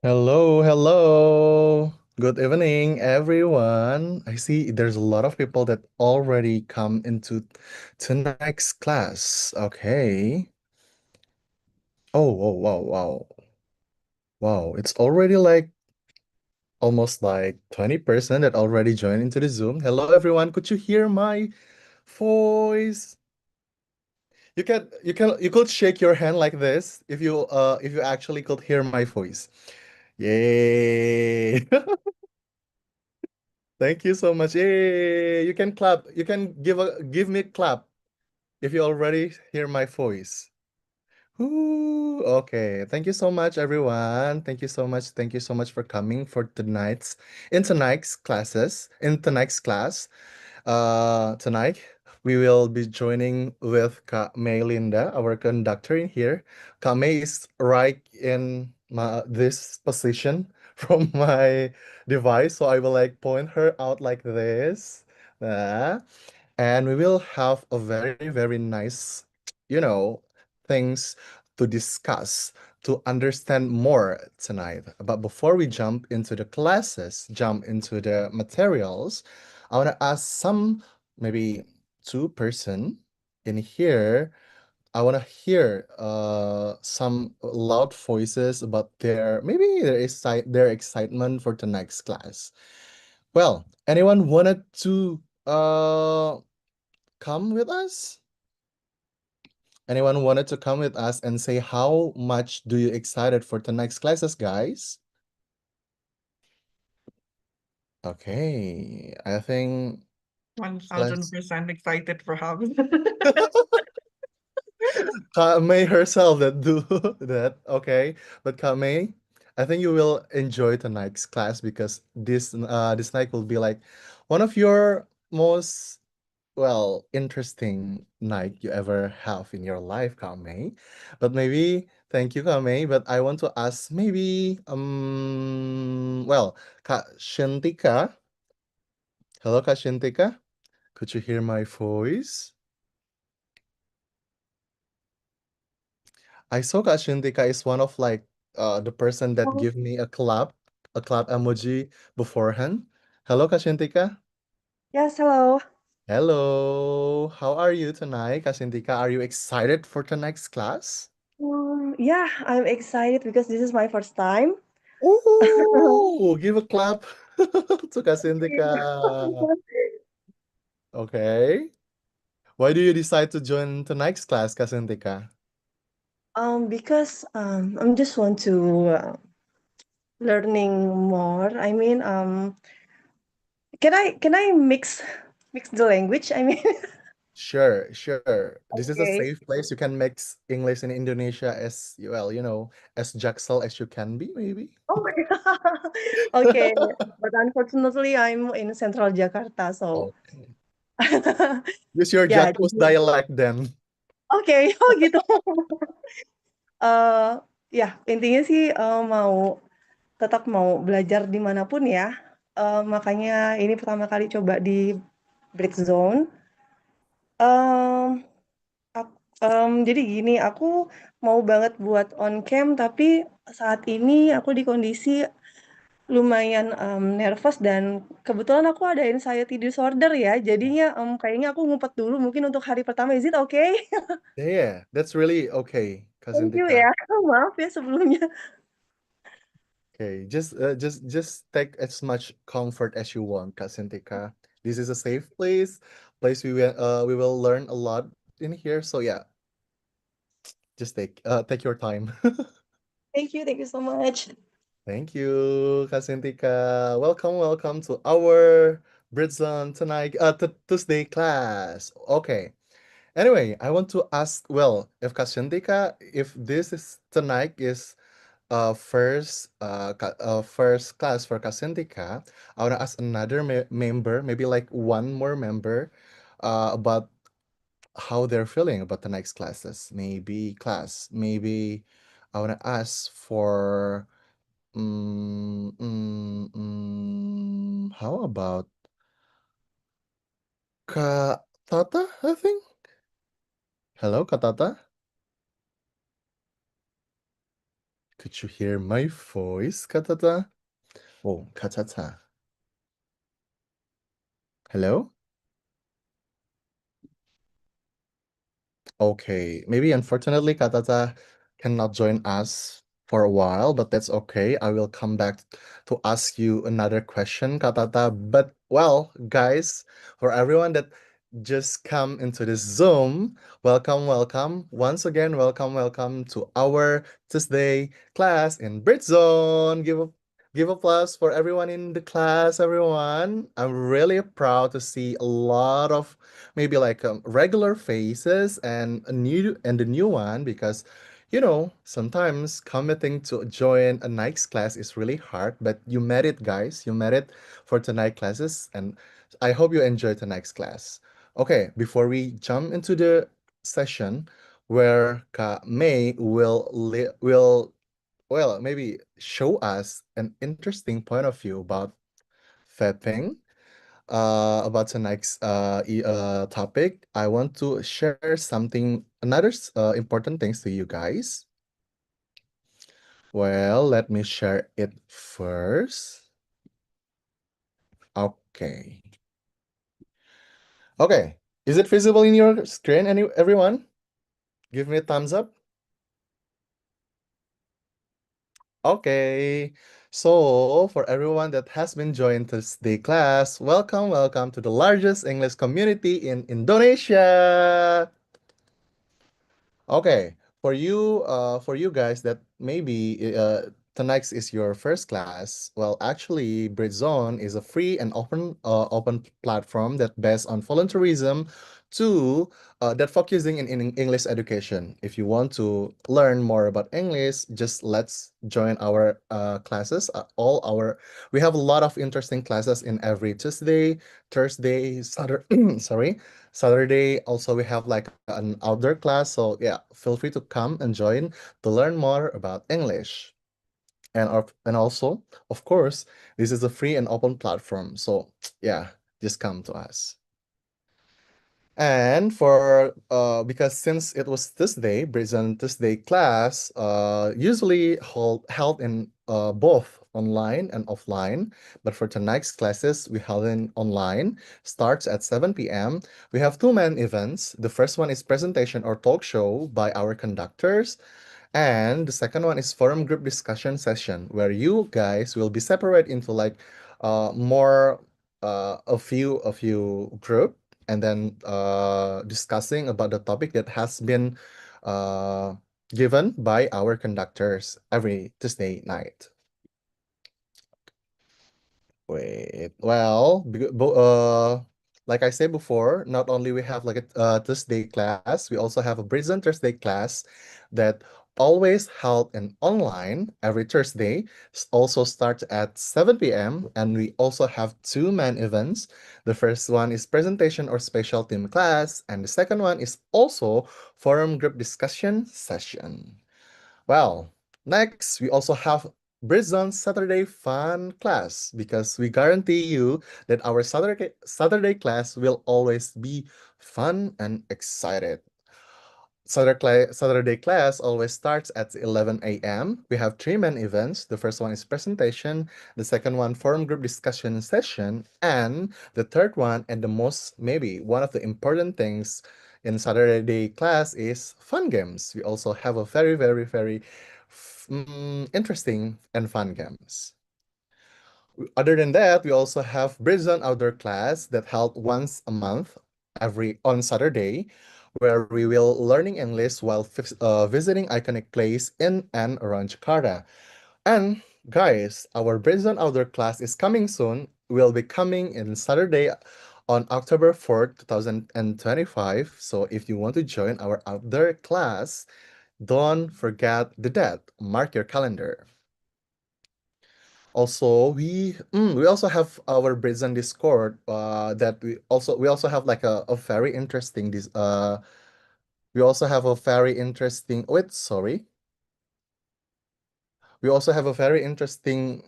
Hello, hello. Good evening, everyone. I see there's a lot of people that already come into tonight's class. Okay. Oh, wow, wow, wow. Wow, it's already like almost like 20% that already joined into the Zoom. Hello, everyone. Could you hear my voice? You could shake your hand like this if you actually could hear my voice. Yay. Thank you so much. Yay! You can clap. You can give me a clap if you already hear my voice. Ooh, okay. Thank you so much, everyone. Thank you so much. Thank you so much for coming for tonight's class. Tonight we will be joining with Kak May Linda, our conductor in here. Kak May is right in this position from my device, so I will like point her out like this. Uh, and we will have a very, very nice, you know, things to discuss to understand more tonight. But before we jump into the classes, jump into the materials, I want to ask some, maybe two-person in here. I want to hear some loud voices about their excitement for the next class. Well, anyone wanted to come with us? Anyone wanted to come with us and say how much do you excited for the next classes, guys? Okay, I think let's 1000% excited for having. Kame herself that do that. Okay, but Kame, I think you will enjoy tonight's class because this night will be like one of your most interesting night you ever have in your life, Kame. But maybe, thank you, Kame. But I want to ask maybe, Kak Shintika. Hello, Kak Shintika. Could you hear my voice? I saw Kak Shintika is one of like the person that Oh, give me a clap emoji beforehand. Hello, Kak Shintika. yes, hello. Hello. How are you tonight, Kak Shintika? Are you excited for the next class? Yeah, I'm excited because this is my first time. Ooh, give a clap to Kak Shintika. Okay. Why do you decide to join the next class, Kak Shintika? Because I'm just want to learning more. I mean, can I mix the language? I mean, Sure, sure. This is a okay, safe place. You can mix English and Indonesia as well, as jaksel as you can be, maybe. oh my God. Okay, but unfortunately, I'm in Central Jakarta, so Okay. Use your ya, Jakpus jadi dialect then. oke, oh gitu. eh ya intinya sih tetap mau belajar dimanapun ya. Makanya ini pertama kali coba di Britzone. Em, jadi gini, aku mau banget buat on cam, tapi saat ini aku di kondisi lumayan nervous dan kebetulan aku ada anxiety disorder ya. Jadinya kayaknya aku ngumpet dulu mungkin untuk hari pertama. Is it okay? Yeah, that's really okay, Cousin Thank you Tika. ya. Maaf ya sebelumnya. Okay, just take as much comfort as you want, Cousin Tika. This is a safe place we will learn a lot in here. So yeah, just take your time. Thank you so much. Thank you, Cousin Tika. Welcome, welcome to our Britzone tonight, Tuesday class. Okay. Anyway, I want to ask, if Cousin Tika, if this is tonight is first class for Kasintika, I want to ask another member, maybe like one more member, about how they're feeling about the next classes. Maybe I want to ask for, how about Kak Tata, I think. Hello, Kak Tata. Could you hear my voice, Katata? Oh, Katata. Hello? Okay, maybe unfortunately Katata cannot join us for a while, but that's okay. I will come back to ask you another question, Katata. But well, guys, for everyone that just come into this Zoom, welcome, welcome. Once again, welcome to our Tuesday class in Britzone. Give applause for everyone in the class, everyone. I'm really proud to see a lot of maybe like regular faces and a new one because sometimes committing to join a night's class is really hard, but you made it, guys. You made it for tonight classes, and I hope you enjoy tonight's class. Okay, before we jump into the session where Kak May will well maybe show us an interesting point of view about vaping, about tonight's topic, I want to share something, another important things to you guys. Well, let me share it first. Okay. Okay. Is it visible in your screen, everyone? Give me a thumbs up. Okay. So, for everyone that has been joined today class, welcome to the largest English community in Indonesia. Okay, for you guys that maybe tonight's is your first class. Well, actually, Britzone is a free and open platform that based on volunteerism to that focusing in English education. If you want to learn more about English, just let's join our classes. We have a lot of interesting classes in every Tuesday, Thursday, Saturday. Sorry. Saturday, also we have like an outdoor class. So yeah, feel free to come and join to learn more about English. And also, of course, this is a free and open platform. So yeah, just come to us. And for because since it was Tuesday, Brazilian Tuesday class, usually held in both online and offline. But for tonight's classes, we held in online. Starts at 7 p.m. We have two main events. The first one is presentation or talk show by our conductors. And the second one is forum group discussion session where you guys will be separated into like more a few group and then discussing about the topic that has been uh, given by our conductors every Tuesday night. Wait, well, like I said before, not only we have like a Thursday class, we also have a Brisbane Thursday class that always held in online every Thursday. Also starts at 7 p.m. and we also have two main events. The first one is presentation or special team class, and the second one is also forum group discussion session. Well, next we also have Brisbane Saturday Fun class because we guarantee you that our Saturday class will always be fun and excited. Saturday class always starts at 11 a.m. We have three main events. The first one is presentation, the second one forum group discussion session, and the third one and the most maybe one of the important things in Saturday class is fun games. We also have a very interesting and fun games. Other than that, we also have Brisbane outdoor class that held once a month every on Saturday, where we will learning English while visiting iconic place in and around Jakarta. And guys, our Brisbane outdoor class is coming soon. Will be coming in Saturday on October 4th, 2025. So if you want to join our outdoor class, don't forget the date. Mark your calendar. Also, we also have our Brazen Discord. That we also have like a very interesting this we also have a very interesting. Wait, sorry. We also have a very interesting,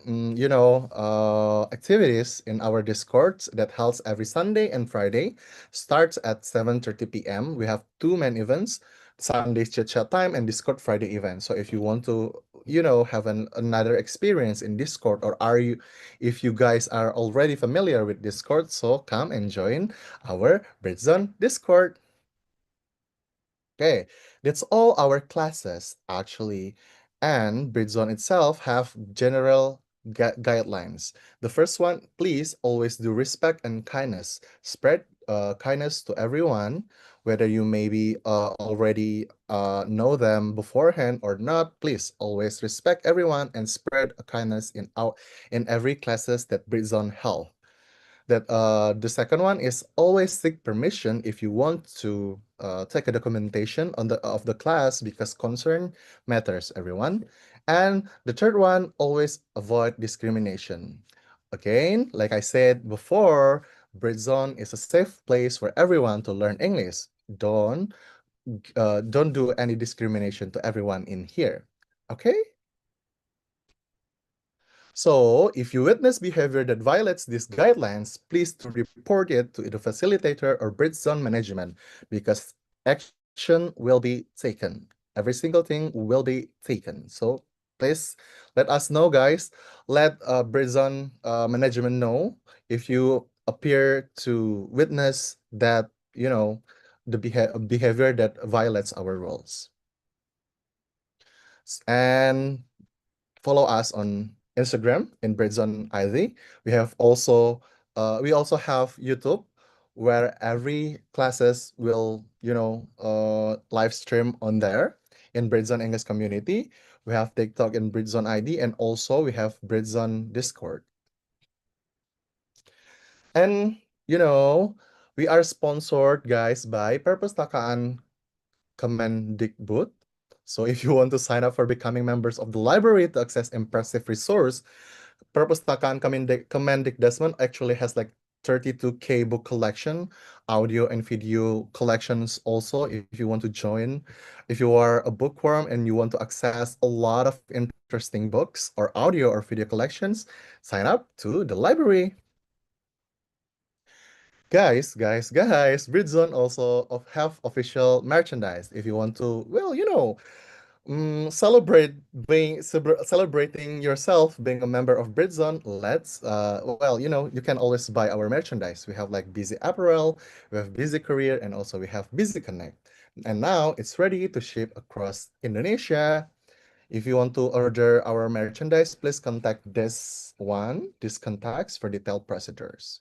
activities in our Discords that holds every Sunday and Friday. Starts at 7:30 p.m. We have two main events. Sundays chit chat time, and Discord Friday event. So if you want to, have another experience in Discord, or if you guys are already familiar with Discord, so come and join our Britzone Discord. Okay, that's all our classes actually, and Britzone itself have general guidelines. The first one, please always do respect and kindness. Spread kindness to everyone, whether you maybe already know them beforehand or not. Please always respect everyone and spread a kindness in every classes that Britzone held. That the second one is always seek permission if you want to take a documentation of the class because concern matters, everyone. And the third one, always avoid discrimination. Again, like I said before, Britzone is a safe place for everyone to learn English. Don't do any discrimination to everyone in here. Okay? So, if you witness behavior that violates these guidelines, please to report it to the facilitator or bridge zone management because action will be taken. Every single thing will be taken. So, please let us know, guys. Let bridge zone management know if you appear to witness that, the behavior that violates our rules. And follow us on Instagram in Britzone ID. We also have YouTube where every classes will live stream on there in Britzone English community. We have TikTok in Britzone ID, and also we have Britzone Discord. And we are sponsored, guys, by Perpustakaan Kemendikbud. So if you want to sign up for becoming members of the library to access impressive resource, Perpustakaan Kemendikbud actually has like 32K book collection, audio and video collections also if you want to join. If you are a bookworm and you want to access a lot of interesting books or audio or video collections, sign up to the library. Guys, Britzone also have official merchandise. If you want to, celebrating yourself being a member of Britzone, you can always buy our merchandise. We have like Busy Apparel, we have Busy Career, and also we have Busy Connect. And now it's ready to ship across Indonesia. If you want to order our merchandise, please contact these contacts for detailed procedures.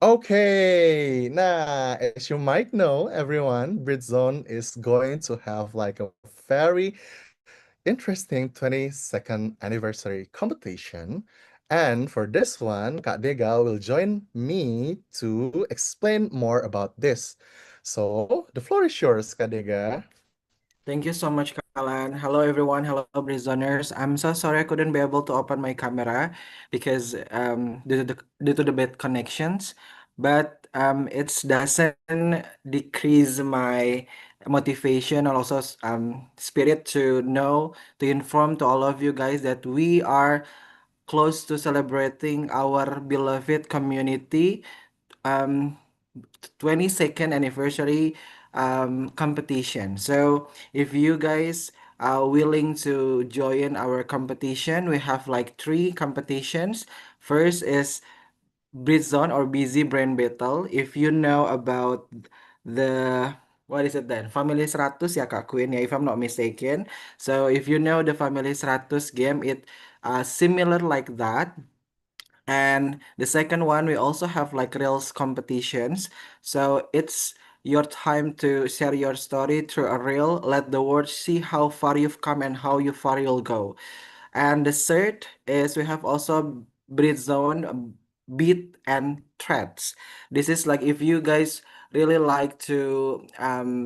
Okay, now as you might know, everyone, Britzone is going to have like a very interesting 22nd anniversary competition. And for this one, Kak Dega will join me to explain more about this. So the floor is yours, Kak Dega. Thank you so much, Kalan. Hello, everyone. Hello, Brizoners. I'm so sorry I couldn't be able to open my camera because due to the bad connections, but it doesn't decrease my motivation and also spirit to know to inform to all of you guys that we are close to celebrating our beloved community. Um, 22nd anniversary competition. So if you guys are willing to join our competition, we have like three competitions. First is Britzone or Busy Brain Battle. If you know about the what is it then? Family 100 ya Kak Queen ya if I'm not mistaken. So if you know the Family 100 game, it similar like that. And the second one, we also have like Reels competitions. So it's your time to share your story through a reel. Let the world see how far you've come and how you far you'll go. And the third is we have also breed zone, beat and threads. This is like if you guys really like to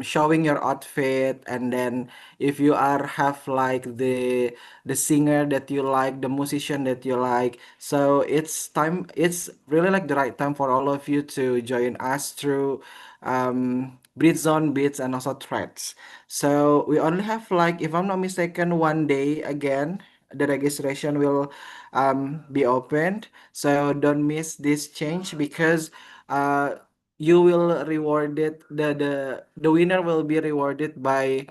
showing your outfit, and then if you are have like the singer that you like, the musician that you like, so it's really like the right time for all of you to join us through breed zone, beats and also threads. So we only have like, if I'm not mistaken, one day again the registration will be opened. So don't miss this change because uh, you will rewarded the winner will be rewarded by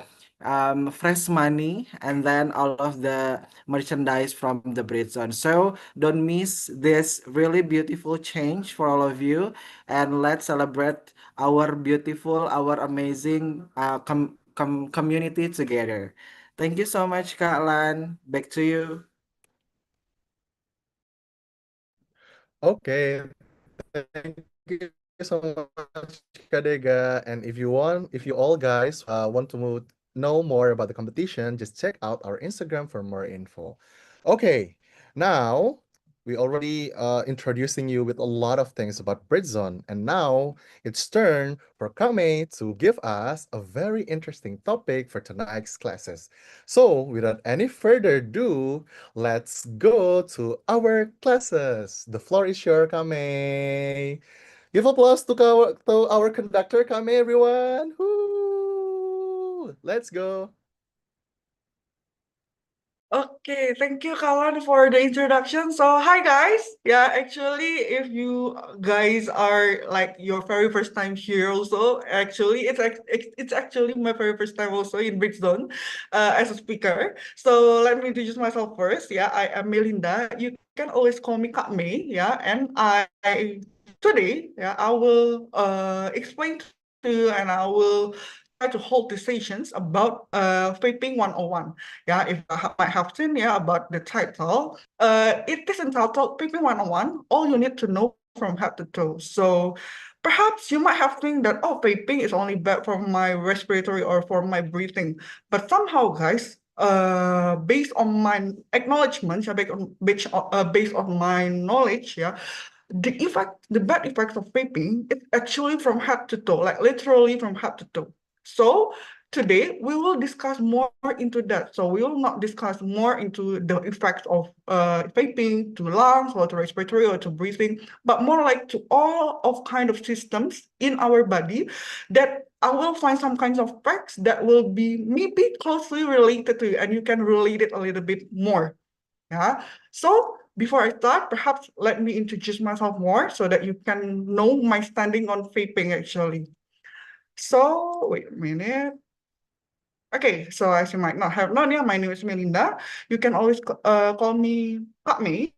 fresh money and then all of the merchandise from the Britzone. So don't miss this really beautiful change for all of you, and let's celebrate our beautiful, our amazing community together. Thank you so much, Kak Lan. Back to you. Okay, thank you so much, Kadega. And if you all guys want to know more about the competition, just check out our Instagram for more info. Okay, now we already introducing you with a lot of things about Britzone, and now it's turn for Kame to give us a very interesting topic for tonight's classes. So, without any further ado, let's go to our classes. The floor is yours, Kame. Give applause to our conductor, Kame, everyone. Woo! Let's go. Okay, thank you, Kalan, for the introduction. So, hi guys. Yeah, actually, if you guys are like your very first time here, also, actually, it's actually my very first time also in Britzone, as a speaker. So, let me introduce myself first. Yeah, I am Melinda. You can always call me Kak May. Yeah, and I today, yeah, I will explain to you, and I will try to hold the sessions about vaping 101. Yeah, if you might have seen, yeah, about the title. It is entitled Vaping 101, All You Need to Know from Head to Toe. So perhaps you might have think that, oh, vaping is only bad for my respiratory or for my breathing. But somehow, guys, based on my acknowledgements, yeah, based on my knowledge, yeah, the bad effects of vaping is actually from head to toe, like literally from head to toe. So today we will discuss more into that. So we will not discuss more into the effects of vaping to lungs or to respiratory or to breathing, but more like to all of kind of systems in our body that I will find some kinds of facts that will be maybe closely related to you and you can relate it a little bit more. Yeah. So before I start, perhaps let me introduce myself more so that you can know my standing on vaping actually. So wait a minute. Okay, so as you might not have known, yeah, my name is Melinda. You can always call me Kak May.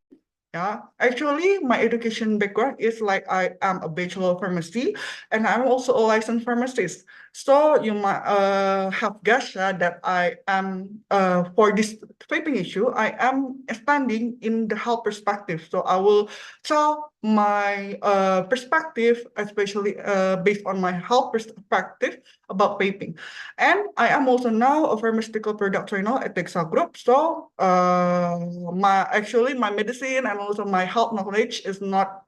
Yeah, actually, my education background is like I am a bachelor of pharmacy and I'm also a licensed pharmacist. So you might have guessed that I am for this vaping issue, I am standing in the health perspective. So I will tell my perspective, especially based on my health perspective about vaping. And I am also now a pharmaceutical product trainer at Texas Group. So my medicine and also my health knowledge is not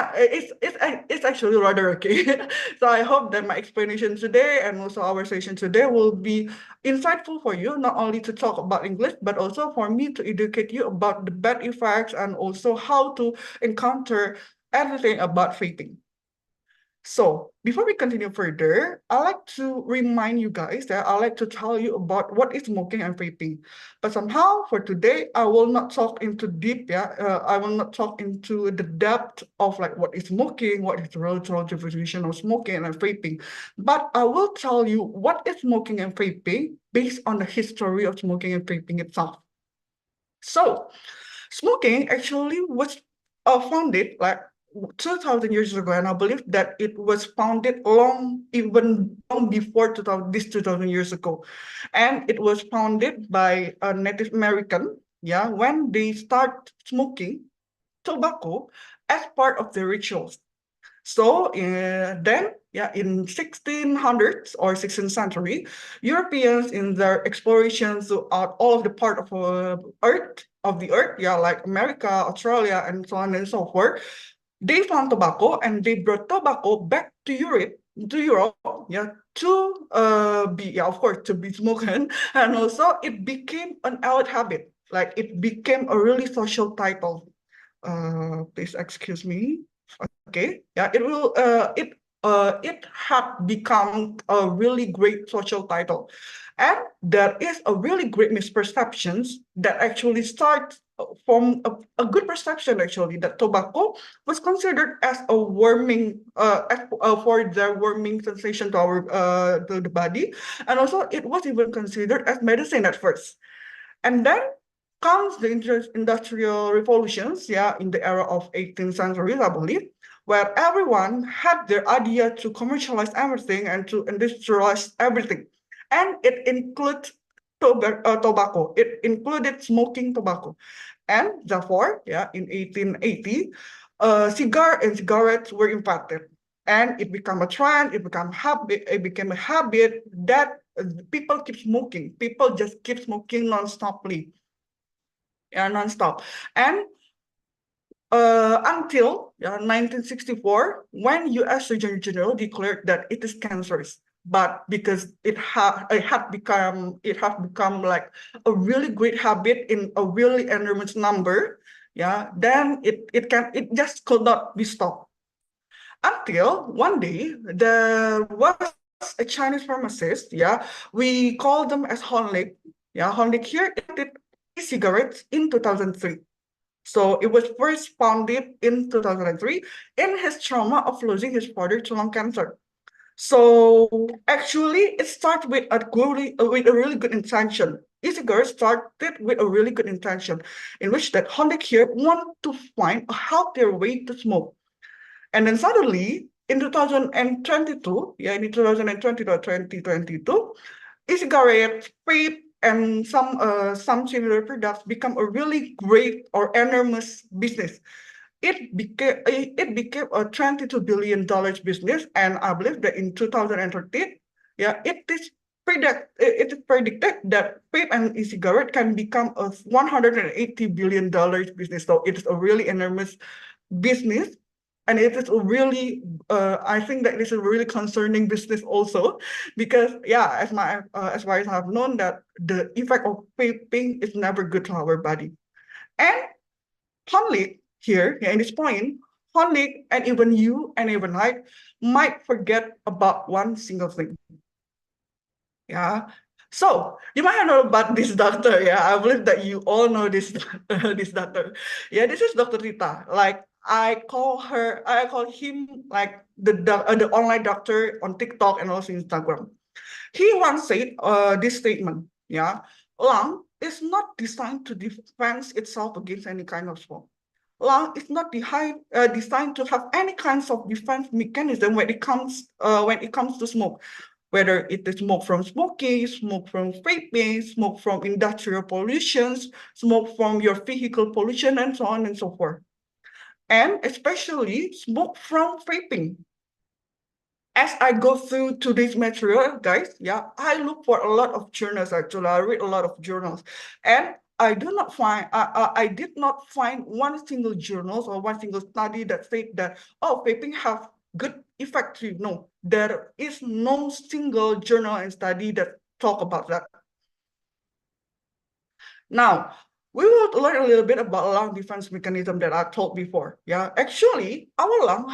it's actually rather okay. So I hope that my explanation today and also our session today will be insightful for you, not only to talk about English, but also for me to educate you about the bad effects and also how to encounter everything about vaping. So before we continue further, I like to remind you guys that I like to tell you about what is smoking and vaping. But somehow for today, I will not talk into deep, I will not talk into the depth of like what is smoking, what is the relative definition of smoking and vaping. But I will tell you what is smoking and vaping based on the history of smoking and vaping itself. So smoking actually was founded like 2,000 years ago, and I believe that it was founded even long before 2,000 years ago, and it was founded by a Native American. Yeah, when they start smoking tobacco as part of the rituals. So then, yeah, in 1600s or 16th century, Europeans in their explorations throughout all of the part of the earth, yeah, like America, Australia, and so on and so forth, they found tobacco and they brought tobacco back to Europe, yeah, to be, yeah, of course, to be smoking, and also it became an elite habit, like it became a really social title. Please excuse me. Okay, yeah, it had become a really great social title, And there is a really great misperceptions that actually start from a good perception actually that tobacco was considered as a warming for the warming sensation to our to the body, and also it was even considered as medicine at first. And then comes the industrial revolutions, yeah, in the era of 18th century, I believe, where everyone had their idea to commercialize everything and to industrialize everything. And it includes tobacco. It included smoking tobacco. And therefore, yeah, in 1880, cigar and cigarettes were invented. And it became a trend, it became a habit that people keep smoking. People just keep smoking non-stoply. Yeah, non-stop. And until 1964, when U.S. Surgeon General declared that it is cancerous, but because it had become like a really great habit in a really enormous number, yeah, then it just could not be stopped. Until one day there was a Chinese pharmacist, yeah, we call them as Honlik, yeah, Honlik here invented e-cigarettes in 2003. So it was first founded in 2003 in his trauma of losing his father to lung cancer. So actually, it started with a really good intention. E-cigarettes started with a really good intention, in which that Honda here want to find a healthier way to smoke. And then suddenly, in 2022, yeah, in 2022 or 2022, e-cigarettes, vape, and some similar products become a really great or enormous business. It became a $22 billion business, and I believe that in 2013, yeah, it is predicted that vape and e-cigarette can become a $180 billion business. So it is a really enormous business, and it is a really I think that this is a really concerning business also, because yeah, as far as I've known, that the effect of vaping is never good to our body. And Honlik here, yeah, in this point, Honlik and even you and even I might forget about one single thing. Yeah. So you might know about this doctor. Yeah, I believe that you all know this this doctor. Yeah, this is Dr. Rita. Like I call him like the online doctor on TikTok and also Instagram. He once said this statement. Yeah, lung is not designed to defend itself against any kind of smoke. Lung is not designed to have any kinds of defense mechanism when it comes to smoke, whether it is smoke from smoking, smoke from vaping, smoke from industrial pollutions, smoke from your vehicle pollution, and so on and so forth. And especially smoke from vaping. As I go through today's material, guys, yeah, I look for a lot of journals actually. I read a lot of journals, and I did not find one single journal or one single study that said that, oh, vaping have good effect too. No, there is no single journal and study that talk about that. Now, we will learn a little bit about lung defense mechanism that I told before. Yeah, actually, our lung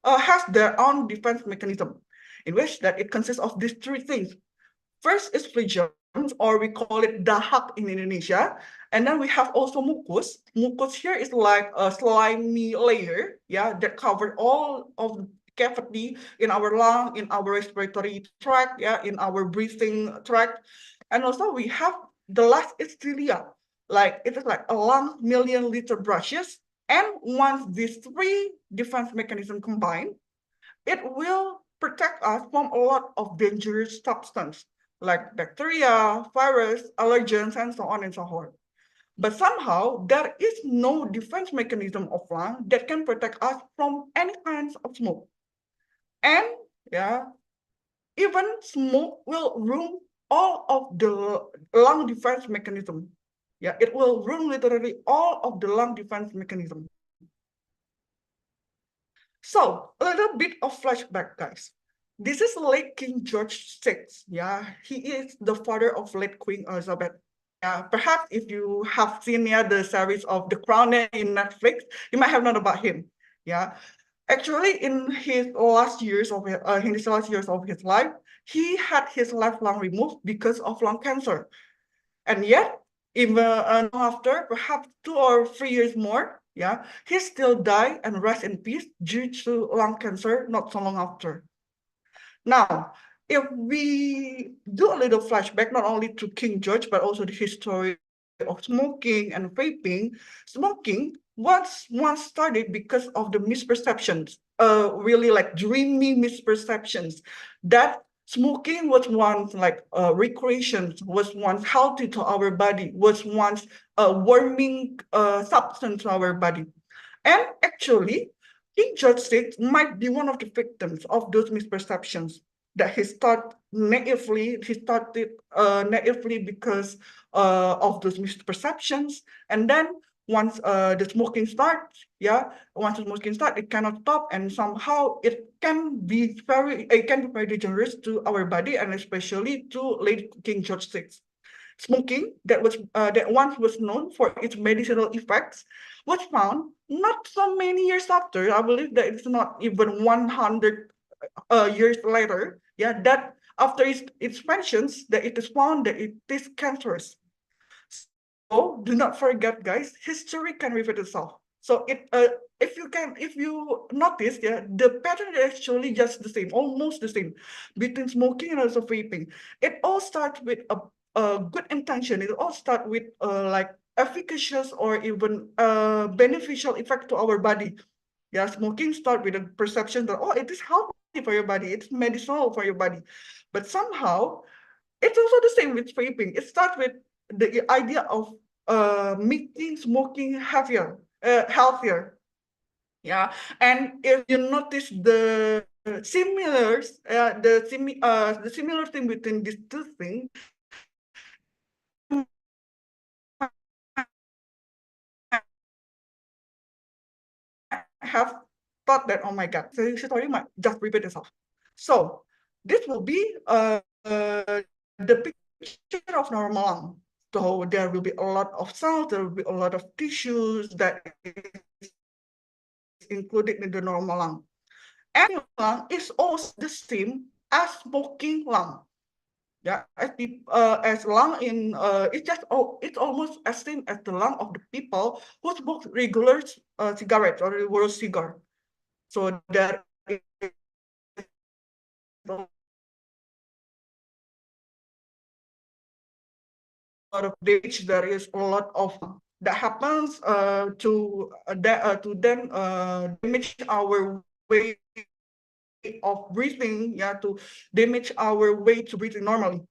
has their own defense mechanism, in which that it consists of these three things. First is phloem, or we call it dahak in Indonesia. And then we have also mucus. Mucus here is like a slimy layer, yeah, that cover all of the cavity in our lung, in our respiratory tract, yeah, in our breathing tract. And also we have the last is cilia. Like it is like a 1 million liter brushes. And once these three defense mechanisms combine, it will protect us from a lot of dangerous substances like bacteria, virus, allergens, and so on and so forth. But somehow there is no defense mechanism of lung that can protect us from any kinds of smoke. And yeah, even smoke will ruin all of the lung defense mechanism. Yeah, it will ruin literally all of the lung defense mechanism. So a little bit of flashback, guys. This is late King George VI. Yeah, he is the father of late Queen Elizabeth. Yeah, perhaps if you have seen the series of The Crown in Netflix, you might have known about him. Yeah, actually, in his last years of his life, he had his left lung removed because of lung cancer. And yet, even after perhaps 2 or 3 years more, yeah, he still died and rest in peace due to lung cancer not so long after. Now, if we do a little flashback, not only to King George, but also the history of smoking and vaping, smoking once started because of the misperceptions, really like dreamy misperceptions that smoking was once like recreation, was once healthy to our body, was once a warming substance to our body. And actually, King George VI might be one of the victims of those misperceptions that he started naively because of those misperceptions. And then once the smoking starts, it cannot stop, and somehow it can be very dangerous to our body, and especially to late King George VI. Smoking that once was known for its medicinal effects was found not so many years after. I believe that it's not even 100 years later. Yeah, that after its mentions that it is found that it is cancerous. So do not forget, guys, history can repeat itself. So if you notice, yeah, the pattern is actually just the same, almost the same, between smoking and also vaping. It all starts with a good intention. It all starts with like efficacious or even beneficial effect to our body. Yeah, smoking start with a perception that, oh, it is healthy for your body, it's medicinal for your body. But somehow it's also the same with vaping. It starts with the idea of making smoking healthier. Yeah, and if you notice the similars, the similar thing between these two things, you might have thought that, oh my God, the story might just repeat itself. So this will be the picture of normal lung. So there will be a lot of cells, there will be a lot of tissues that is included in the normal lung. And lung is also the same as smoking lung. Yeah, as lung in it's almost as same as the lung of the people who smoke regular cigarettes or regular cigar. So there is a lot of damage. There is a lot of that happens to then damage our way of breathing, yeah, to damage our way to breathing normally.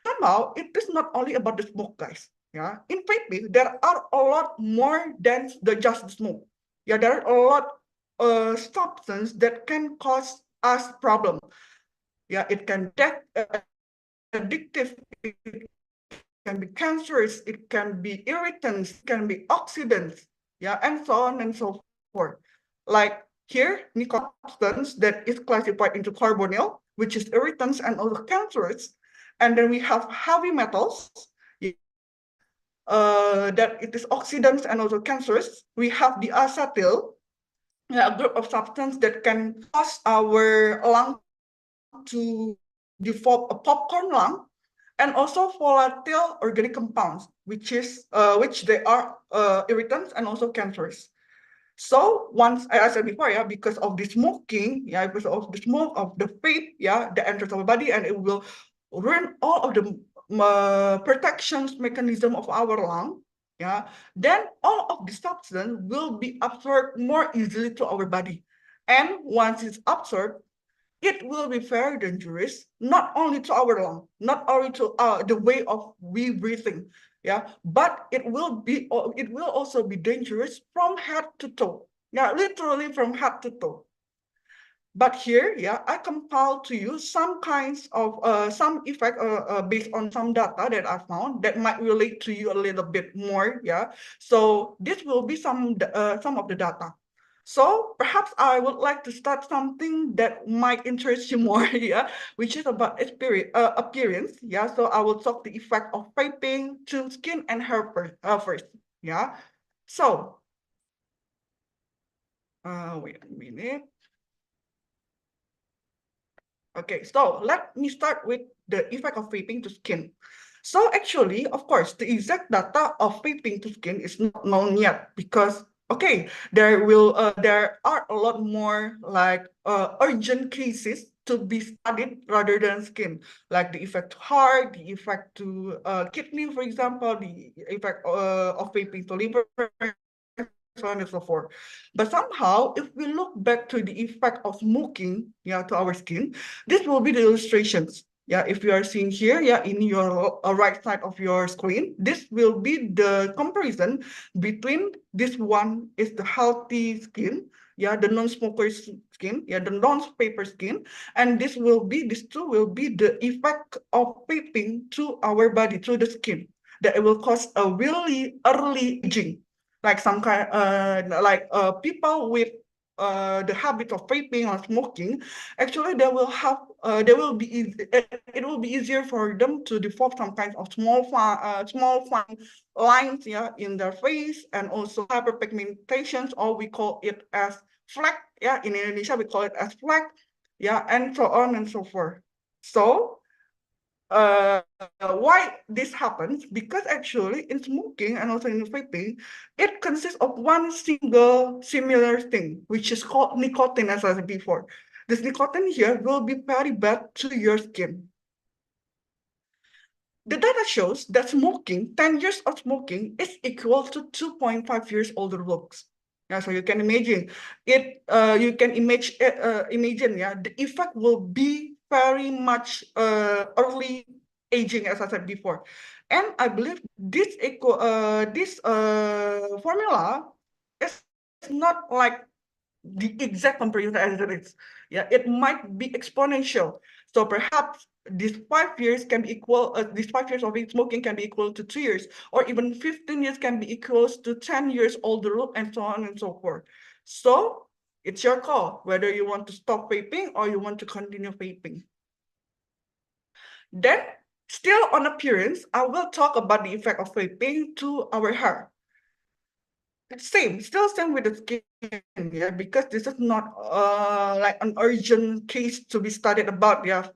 Somehow, it is not only about the smoke, guys. Yeah, in vaping, there are a lot more than just the smoke. Yeah, there are a lot substance that can cause us problem. Yeah, it can be addictive, it can be cancerous, it can be irritants, it can be oxidants, yeah, and so on and so forth. Like here, nicotine substance that is classified into carbonyl, which is irritants and also cancerous. And then we have heavy metals, that it is oxidants and also cancerous. We have the acetyl, a group of substance that can cause our lung to develop a popcorn lung, and also volatile organic compounds, which they are irritants and also cancerous. So once, as I said before, yeah, because of the smoking, yeah, because of the smoke of the vape, yeah, that enters our body and it will ruin all of the protections mechanism of our lung, yeah, then all of the substance will be absorbed more easily to our body. And once it's absorbed, it will be very dangerous, not only to our lung, not only to the way of we breathing, yeah, but it will also be dangerous from head to toe, yeah, literally from head to toe. But here, yeah, I compile to you some kinds of some effect based on some data that I found that might relate to you a little bit more, yeah. So this will be some of the data. So perhaps I would like to start something that might interest you more, yeah, which is about appearance, yeah. So I will talk the effect of vaping to skin and hair first, yeah. So, wait a minute. Okay, so let me start with the effect of vaping to skin. So actually, of course, the exact data of vaping to skin is not known yet because okay, there are a lot more like urgent cases to be studied rather than skin, like the effect to heart, the effect to kidney, for example, the effect of vaping to liver, and so on and so forth. But somehow, if we look back to the effect of smoking, yeah, to our skin, this will be the illustrations. Yeah, if you are seeing here, yeah, in your right side of your screen, this will be the comparison between this one is the healthy skin, yeah, the non-smoker's skin, yeah, the non-paper skin, and these two will be the effect of vaping to our body, to the skin, that it will cause a really early aging, like some kind, people with the habit of vaping or smoking, actually they will be it will be easier for them to develop some kinds of small fine lines, yeah, in their face, and also hyperpigmentations, or we call it as fleck, yeah, in Indonesia we call it as fleck, yeah, and so on and so forth. So why this happens? Because actually in smoking and also in vaping, it consists of one single similar thing, which is called nicotine, as I said before. This nicotine here will be very bad to your skin. The data shows that smoking, 10 years of smoking is equal to 2.5 years older looks. Yeah, so you can imagine it, imagine, yeah, the effect will be very much early aging, as I said before. And I believe this formula is not like the exact comparison as it is. Yeah, it might be exponential. So perhaps these 5 years of smoking can be equal to 2 years, or even 15 years can be equals to 10 years older, and so on and so forth. So it's your call whether you want to stop vaping or you want to continue vaping. Then, still on appearance, I will talk about the effect of vaping to our hair. Still same with the skin, yeah, because this is not like an urgent case to be studied about, yeah,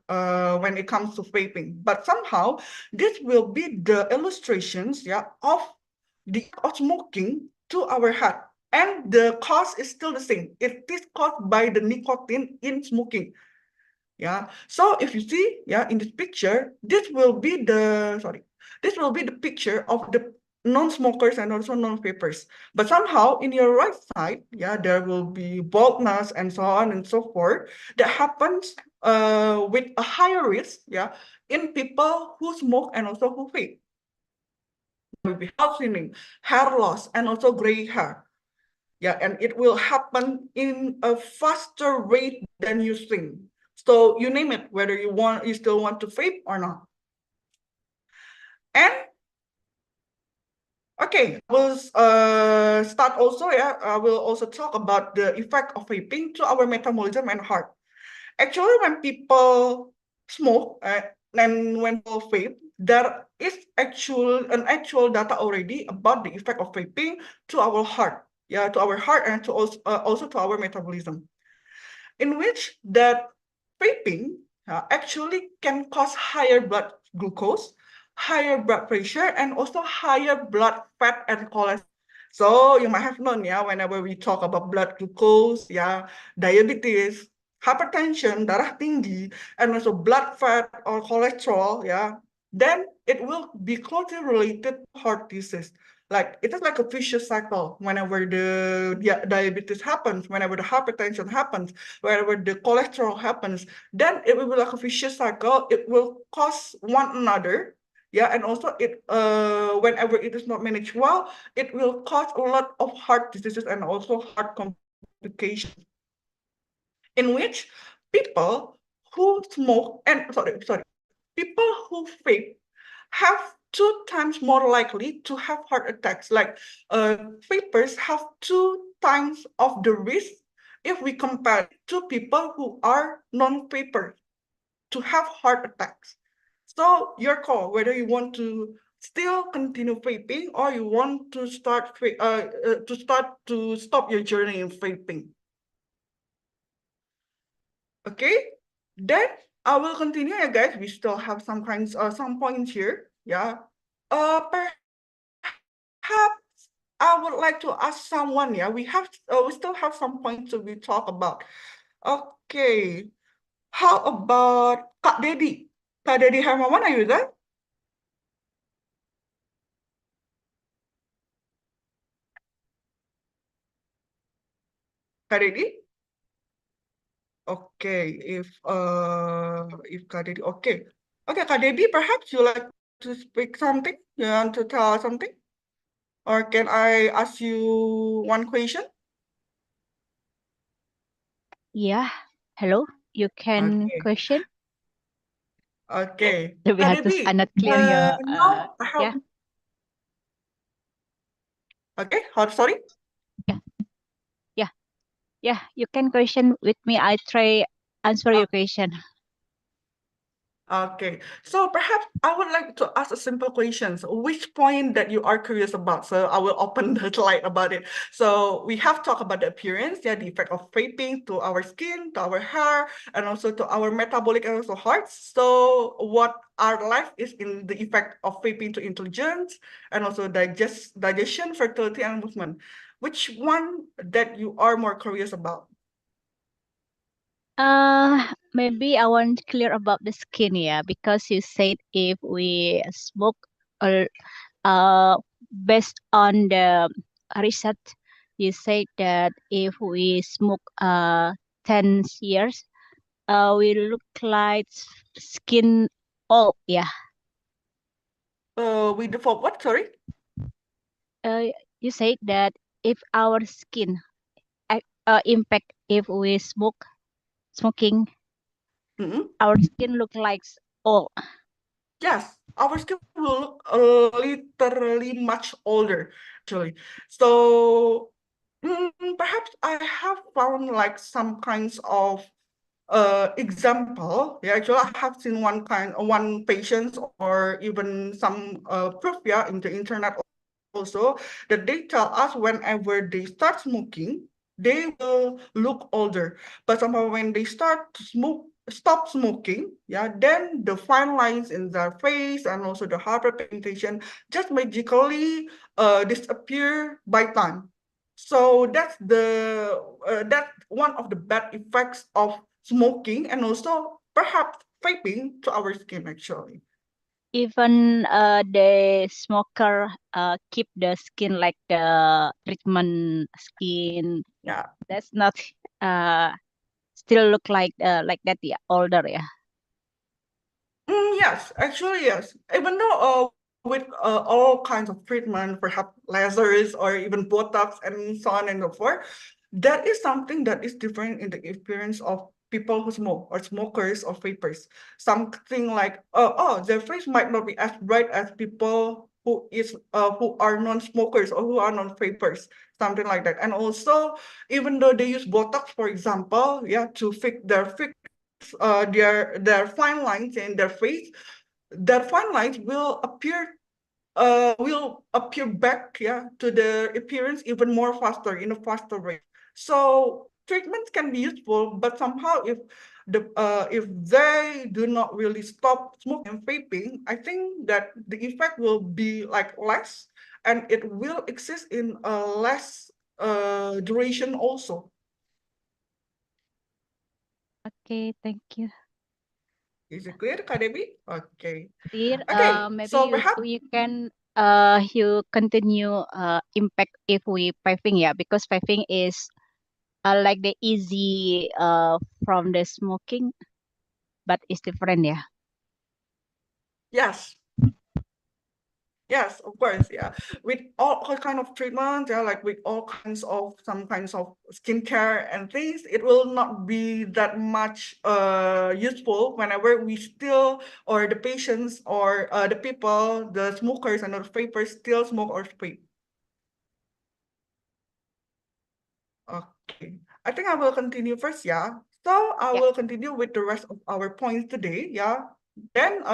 when it comes to vaping. But somehow this will be the illustrations, yeah, of the of smoking to our head, and the cause is still the same. It is caused by the nicotine in smoking. Yeah, so if you see, yeah, in this picture, this will be the picture of the non-smokers and also non-vapers. But somehow in your right side, yeah, there will be baldness and so on and so forth that happens with a higher risk, yeah, in people who smoke and also who vape. There will be house thinning, hair loss, and also gray hair. Yeah, and it will happen in a faster rate than you think. So you name it, whether you still want to vape or not. And okay, I will start also. Yeah, I will also talk about the effect of vaping to our metabolism and heart. Actually, when people smoke and when people vape, there is actual data already about the effect of vaping to our heart. Yeah, to our heart and to also to our metabolism, in which that vaping actually can cause higher blood glucose, higher blood pressure, and also higher blood fat and cholesterol. So you might have known, yeah, whenever we talk about blood glucose, yeah, diabetes, hypertension, darah tinggi, and also blood fat or cholesterol, yeah, then it will be closely related to heart disease. Like it is like a vicious cycle. Whenever the diabetes happens, whenever the hypertension happens, wherever the cholesterol happens, then it will be like a vicious cycle. It will cause one another. Yeah, and also whenever it is not managed well, it will cause a lot of heart diseases and also heart complications. In which people who smoke and people who vape have 2 times more likely to have heart attacks. Like vapers have 2 times of the risk if we compare it to people who are non-vapers to have heart attacks. So your call whether you want to still continue vaping or you want to stop your journey in vaping. Okay. Then I will continue, yeah, guys. We still have some points here. Yeah. Perhaps I would like to ask someone. Yeah, we still have some points to be talk about. Okay. How about Kak Dedi? Kak Dedi Hermawan, are you there? Kak Dedi? Okay, if Kak Dedi, okay. Okay, Kak Dedi, perhaps you like to speak something? You want to tell something? Or can I ask you one question? Yeah, hello. You can Okay. question. Okay. Lebih Kak halus, Debbie, not clear ya. now I have, Yeah, okay, sorry. yeah, yeah, yeah. You can question with me. I try answer your question. Okay, so perhaps I would like to ask a simple questions. Which point that you are curious about? So I will open the slide about it. So we have talked about the appearance, yeah, the effect of vaping to our skin, to our hair, and also to our metabolic and also hearts. So what our life is in the effect of vaping to intelligence and also digestion, fertility, and movement. Which one that you are more curious about? Maybe I want to clear about the skin, yeah, because you said if we smoke or based on the research, you said that if we smoke 10 years, we look like skin old, yeah. We default what? Sorry. Uh, you said that if our skin impact if we smoking, Mm-hmm. our skin look like old. Yes, our skin will look literally much older, actually. So perhaps I have found like some kinds of example. Yeah, actually, I have seen one patient or even some proof, yeah, in the internet also, that they tell us whenever they start smoking, they will look older. But somehow when they stop smoking, yeah, then the fine lines in their face and also the hyperpigmentation just magically disappear by time. So that's one of the bad effects of smoking and also perhaps vaping to our skin actually. Even the smoker keep the skin like the treatment skin. Yeah. That's not uh still look like that, yeah, older, yeah. Yes, actually, yes. Even though with all kinds of treatment, perhaps lasers or even Botox and so on and so forth, that is something that is different in the experience of people who smoke or smokers or vapors. Something like, their face might not be as bright as people who are non-smokers or who are non-vapors, something like that. And also, even though they use Botox, for example, yeah, to fix their fine lines in their face, their fine lines will appear back, yeah, to the appearance even more faster in a faster rate. So treatments can be useful, but somehow if they do not really stop smoking and vaping, I think that the effect will be like less, and it will exist in a less duration also. Okay, thank you. Is it clear, Kak Debbie? Okay. Dear, Okay, maybe so perhaps you can you continue impact if we piping, yeah, because piping is like the easy from the smoking, but it's different, yeah. yes, yes, of course, yeah. With all kind of treatment, yeah, like with all kinds of some kinds of skincare and things, it will not be that much useful whenever we still or the patients or the people, the smokers and the vapers still smoke or vape. Okay, I think I will continue first, yeah. So I Yeah. will continue with the rest of our points today, yeah. Then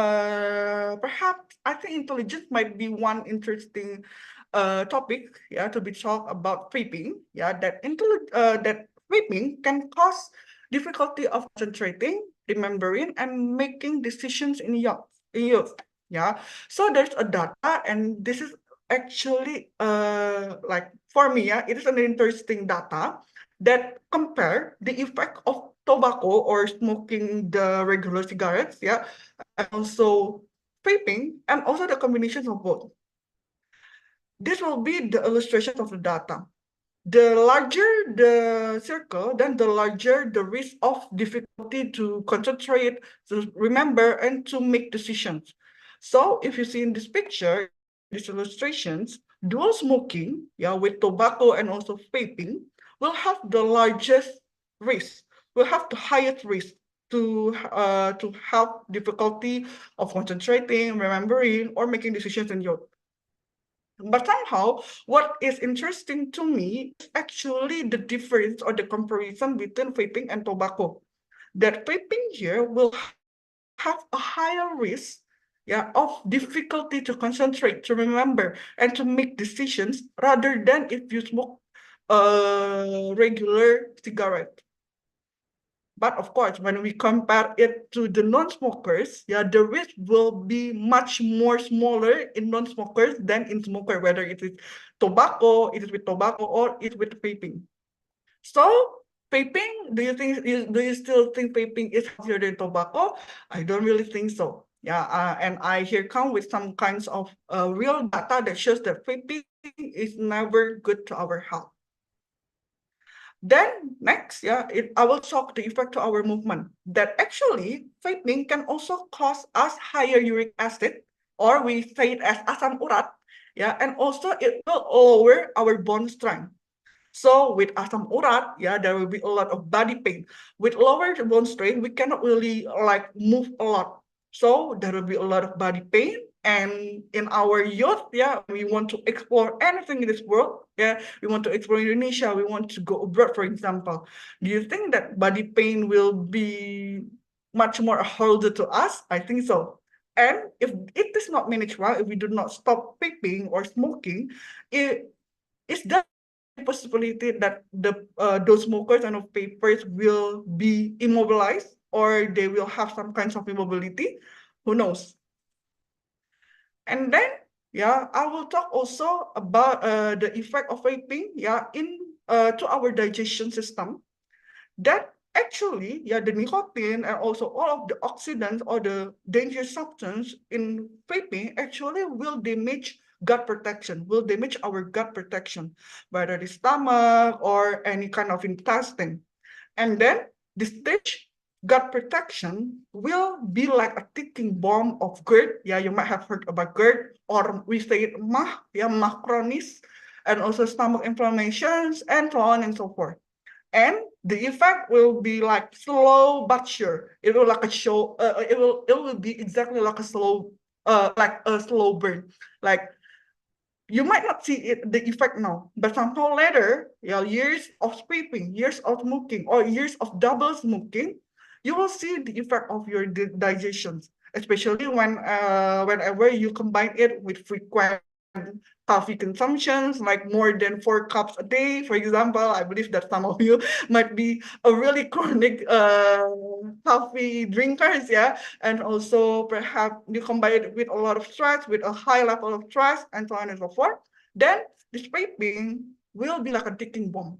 perhaps I think intelligence might be one interesting topic, yeah, to be talked about vaping, yeah, that vaping can cause difficulty of concentrating, remembering, and making decisions in youth. Yeah. So there's a data, and this is actually like for me, yeah, it is an interesting data that compare the effect of tobacco or smoking the regular cigarettes, yeah, and also vaping, and also the combinations of both. This will be the illustrations of the data. The larger the circle, then the larger the risk of difficulty to concentrate, to remember, and to make decisions. So if you see in this picture, yeah, in these illustrations, dual smoking, yeah, with tobacco and also vaping, will have the largest risk, will have the highest risk to have difficulty of concentrating, remembering, or making decisions in youth. But somehow, what is interesting to me is actually the difference or the comparison between vaping and tobacco. That vaping here will have a higher risk, yeah, of difficulty to concentrate, to remember, and to make decisions rather than if you smoke a regular cigarette. But of course, when we compare it to the non-smokers, yeah, the risk will be much more smaller in non-smokers than in smoker, whether it is tobacco, it is with tobacco, or it is with vaping. So vaping, do you still think vaping is healthier than tobacco? I don't really think so. Yeah, and I here come with some kinds of real data that shows that vaping is never good to our health. Then next, yeah, I will talk the effect to our movement. That actually vaping can also cause us higher uric acid, or we say it as asam urat, yeah, and also it will lower our bone strength. So with asam urat, yeah, there will be a lot of body pain. With lower bone strength, we cannot really like move a lot. So there will be a lot of body pain. And in our youth, yeah, we want to explore anything in this world. Yeah, we want to explore Indonesia. We want to go abroad, for example. Do you think that body pain will be much more a hurdle to us? I think so. And if it is not managed well, if we do not stop vaping or smoking, is there any possibility that those smokers and vapers will be immobilized or they will have some kinds of immobility? Who knows? And then, yeah, I will talk also about the effect of vaping, yeah, in to our digestion system. That actually, yeah, the nicotine and also all of the oxidants or the dangerous substance in vaping actually will damage gut protection, will damage our gut protection, whether the stomach or any kind of intestine. And then the stage gut protection will be like a ticking bomb of GERD. Yeah, you might have heard about GERD, or we say it MAH, yeah, MAH chronis, and also stomach inflammations, and so on and so forth. And the effect will be like slow but sure. It will like a show. It will be exactly like a slow burn. Like you might not see the effect now, but somehow later, yeah, years of vaping, years of smoking, or years of double smoking, you will see the effect of your digestion, especially whenever you combine it with frequent coffee consumptions, like more than 4 cups a day, for example. I believe that some of you might be a really chronic coffee drinkers, yeah, and also perhaps you combine it with a lot of stress, with a high level of stress, and so on and so forth, then this vaping will be like a ticking bomb.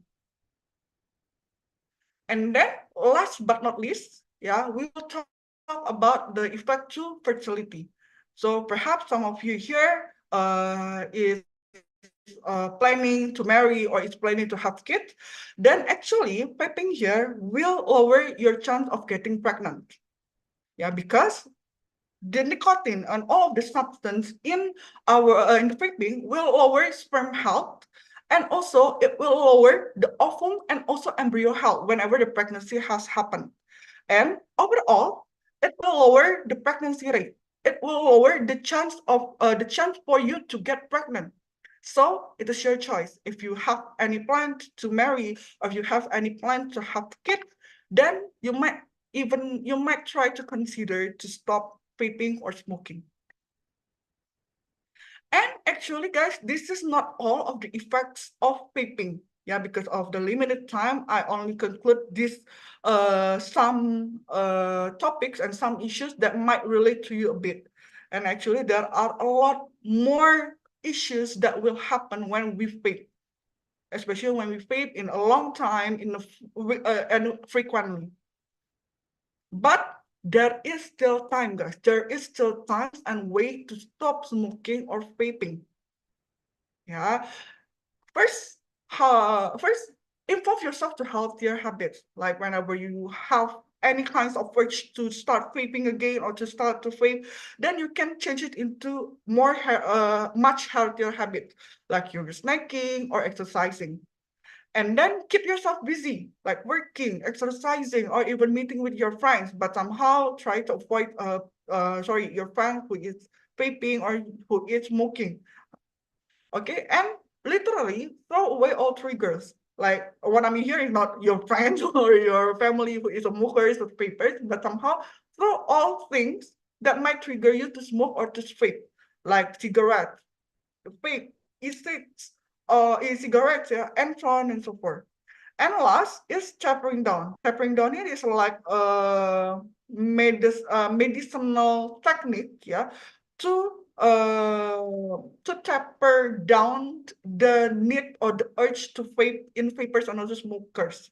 And then last but not least, yeah, we will talk about the effect to fertility. So perhaps some of you here is planning to marry or is planning to have kids, then actually vaping here will lower your chance of getting pregnant. Yeah, because the nicotine and all of the substance in the vaping will lower sperm health, and also it will lower the ovum and also embryo health whenever the pregnancy has happened. And overall, it will lower the pregnancy rate. It will lower the chance for you to get pregnant. So it is your choice. If you have any plan to marry, or if you have any plan to have kids, then you might try to consider to stop vaping or smoking. And actually, guys, this is not all of the effects of vaping. Yeah, because of the limited time, I only conclude this some topics and some issues that might relate to you a bit. And actually, there are a lot more issues that will happen when we vape, especially when we vape in a long time, and frequently. But there is still time, guys. There is still times and way to stop smoking or vaping. Yeah. First, first involve yourself to healthier habits. Like whenever you have any kinds of urge to start vaping again or to start to vape, then you can change it into much healthier habits, like your snacking or exercising. And then keep yourself busy, like working, exercising, or even meeting with your friends. But somehow try to avoid your friend who is vaping or who is smoking. Okay, and literally throw away all triggers. Like what I mean here is not your friends or your family who is a smokers or vapers, but somehow throw all things that might trigger you to smoke or to vape, like cigarettes, vape, e-cigs, e-cigarettes, yeah, and so on and so forth. And last is tapering down. Tapering down here is like a medicinal technique, yeah, to taper down the need or the urge to vape in vapers and also smokers.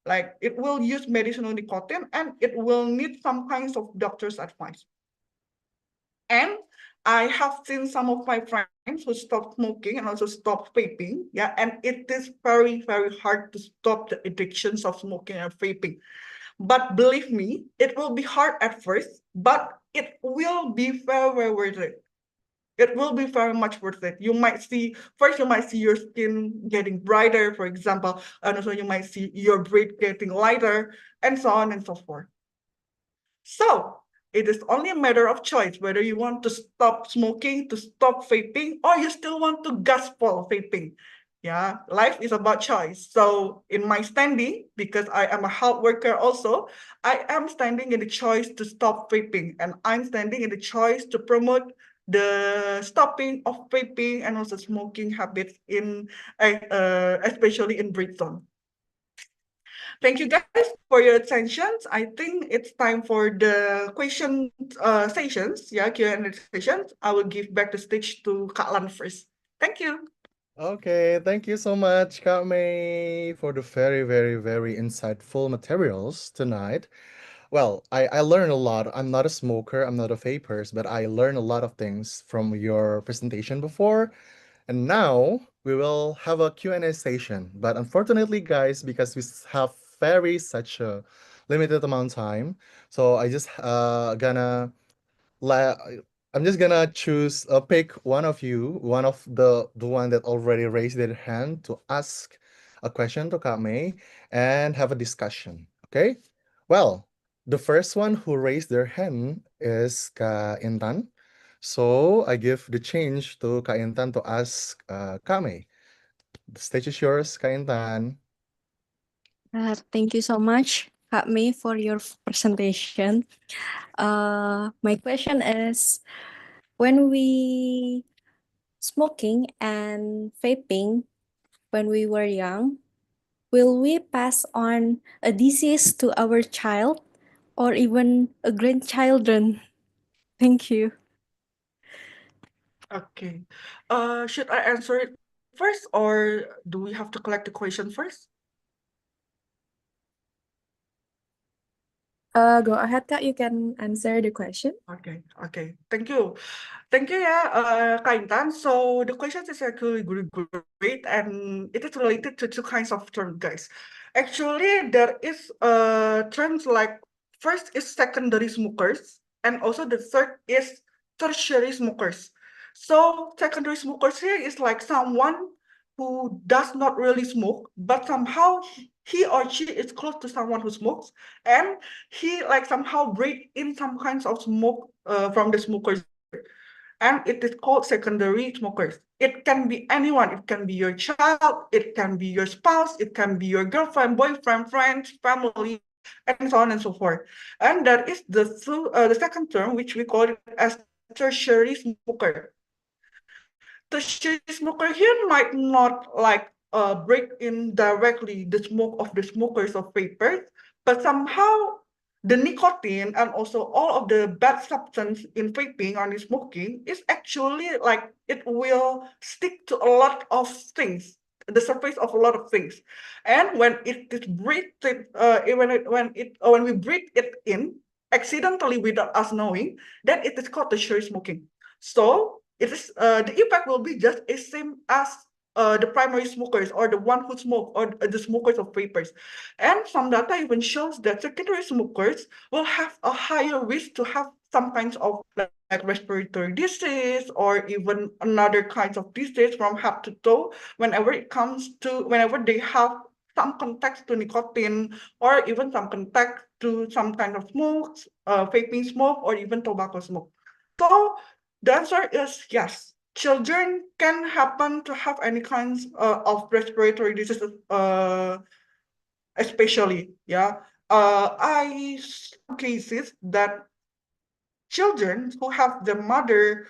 Like it will use medicinal nicotine and it will need some kinds of doctor's advice. And I have seen some of my friends who stopped smoking and also stopped vaping. Yeah, and it is very, very hard to stop the addictions of smoking and vaping. But believe me, it will be hard at first, but it will be very, very worth it. It will be very much worth it. You might see your skin getting brighter, for example, and also you might see your breath getting lighter, and so on and so forth. So it is only a matter of choice whether you want to stop smoking, to stop vaping, or you still want to gospel vaping. Yeah, life is about choice. So in my standing, because I am a health worker also, I am standing in the choice to stop vaping, and I'm standing in the choice to promote the stopping of vaping and also smoking habits especially in Britzone. Thank you guys for your attention. I think it's time for the question sessions, yeah, Q&A sessions. I will give back the stage to Kak Lan first. Thank you. Okay, thank you so much, Kak May, for the very, very, very insightful materials tonight. Well, I learned a lot. I'm not a smoker, I'm not a vapor, but I learned a lot of things from your presentation before. And now we will have a Q&A session. But unfortunately, guys, because we have very such a limited amount of time, so I just gonna la I'm just gonna choose pick one of you, one of the one that already raised their hand to ask a question to Kame and have a discussion. Okay? Well, the first one who raised their hand is Ka Intan. So I give the change to Ka Intan to ask Kame. The stage is yours, Ka Intan. Thank you so much, Kak May, for your presentation. My question is, when we smoking and vaping when we were young, will we pass on a disease to our child or even a grandchildren? Thank you. Okay. Should I answer it first or do we have to collect the question first? Go ahead, Kak. You can answer the question. Okay. Thank you. Thank you, yeah, Kak Intan. So the question is actually great, and it is related to two kinds of terms, guys. Actually, there is terms like first is secondary smokers, and also the third is tertiary smokers. So secondary smokers here is like someone who does not really smoke, but somehow he or she is close to someone who smokes, and he like somehow breathe in some kinds of smoke from the smokers, and it is called secondary smokers. It can be anyone. It can be your child, it can be your spouse, it can be your girlfriend, boyfriend, friends, family, and so on and so forth. And that is the second term, which we call it as tertiary smoker. Tertiary smoker here might not like break in directly the smoke of the smokers of vapors, but somehow the nicotine and also all of the bad substance in vaping or in smoking is actually like it will stick to a lot of things, the surface of a lot of things, and when it is breathed, when we breathe it in accidentally without us knowing, then it is called tertiary smoking. So it is the impact will be just as same as the primary smokers or the one who smoke or the smokers of vapors. And some data even shows that secondary smokers will have a higher risk to have some kinds of like respiratory disease or even another kinds of disease from head to toe whenever they have some contact to nicotine or even some contact to some kind of smoke, vaping smoke or even tobacco smoke. So the answer is yes. Children can happen to have any kinds of respiratory diseases, especially, yeah. I some cases that children who have their mother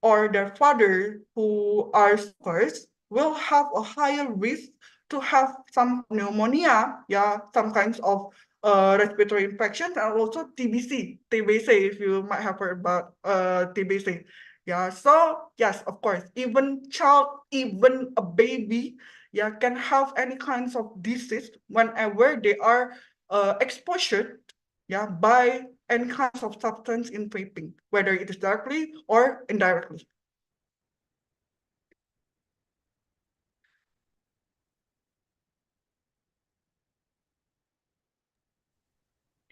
or their father who are smokers will have a higher risk to have some pneumonia, yeah, some kinds of respiratory infections, and also TBC, if you might have heard about TBC. Yeah, so yes, of course, even a baby, yeah, can have any kinds of disease whenever they are exposed, yeah, by any kinds of substance in vaping, whether it is directly or indirectly.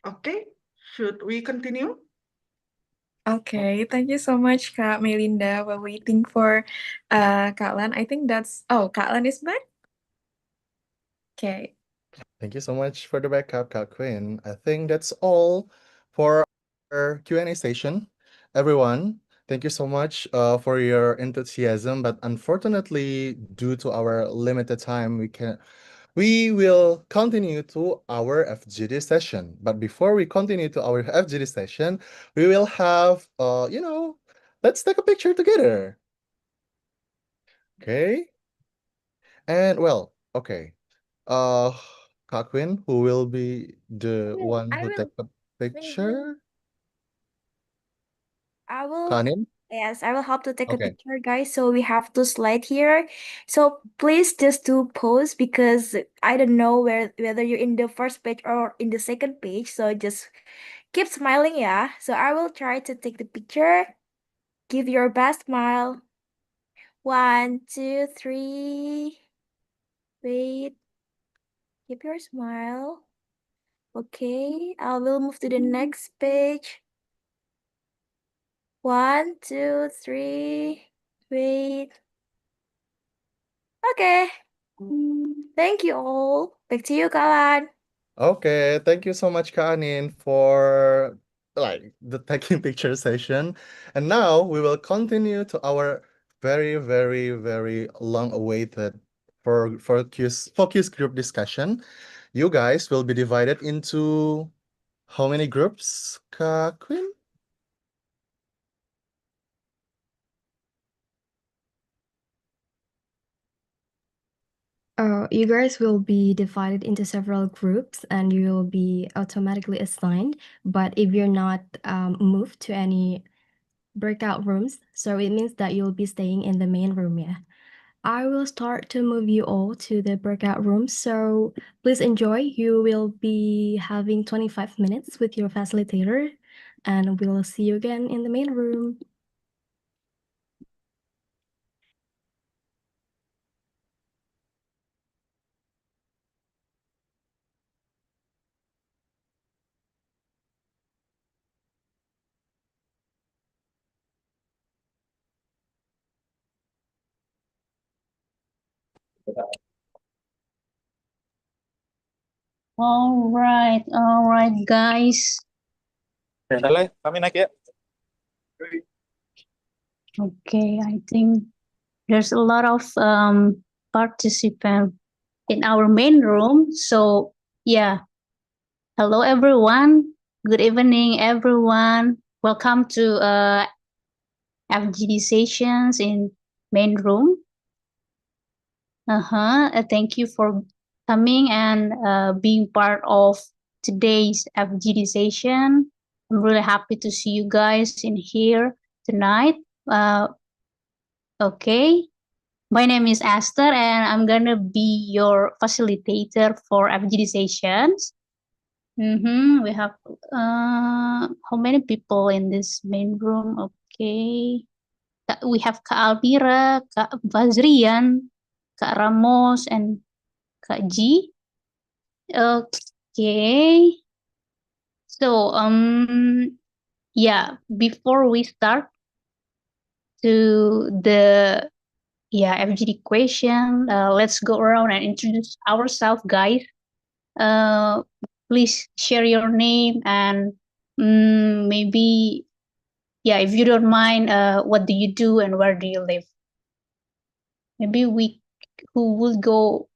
Okay, should we continue? Okay, thank you so much, Kak Melinda. We're waiting for Kak Lan. I think Kak Lan is back. Okay. Thank you so much for the backup, Kak Quinn. I think that's all for our Q&A session. Everyone, thank you so much for your enthusiasm, but unfortunately, due to our limited time, we will continue to our FGD session. But before we continue to our FGD session, we will have let's take a picture together. Okay? And well, okay. Uh, Kakwin, who will be the one I who will. take the Wait, picture? I will. Kanin? Yes, I will help to take a Okay. picture, guys. So we have to slide here. So please just do pause because I don't know whether you're in the first page or in the second page. So just keep smiling, yeah. So I will try to take the picture. Give your best smile. 1, 2, 3. Wait. Keep your smile. Okay, I will move to the next page. 1, 2, 3. Wait. Okay. Thank you all. Back to you, Kalan. Okay, thank you so much, Kanin, for like the taking picture session. And now we will continue to our very, very, very long-awaited focus group discussion. You guys will be divided into how many groups, Kakwin? You guys will be divided into several groups and you will be automatically assigned. But if you're not moved to any breakout rooms, so it means that you'll be staying in the main room, yeah. I will start to move you all to the breakout rooms, so please enjoy. You will be having 25 minutes with your facilitator, and we'll see you again in the main room. All right, guys. Boleh, kami naik ya. Okay, I think there's a lot of participants in our main room. So yeah, hello everyone. Good evening, everyone. Welcome to FGD sessions in main room. Thank you for coming and being part of today's FGD session. I'm really happy to see you guys in here tonight. Okay. My name is Esther and I'm gonna be your facilitator for FGD sessions. We have how many people in this main room? Okay. We have Kak Almira, Kak Bazrian, Kak Ramos, and Kak G. Okay. So yeah, before we start to the FGD question, let's go around and introduce ourselves, guys. Please share your name and maybe if you don't mind, what do you do and where do you live? Maybe who will go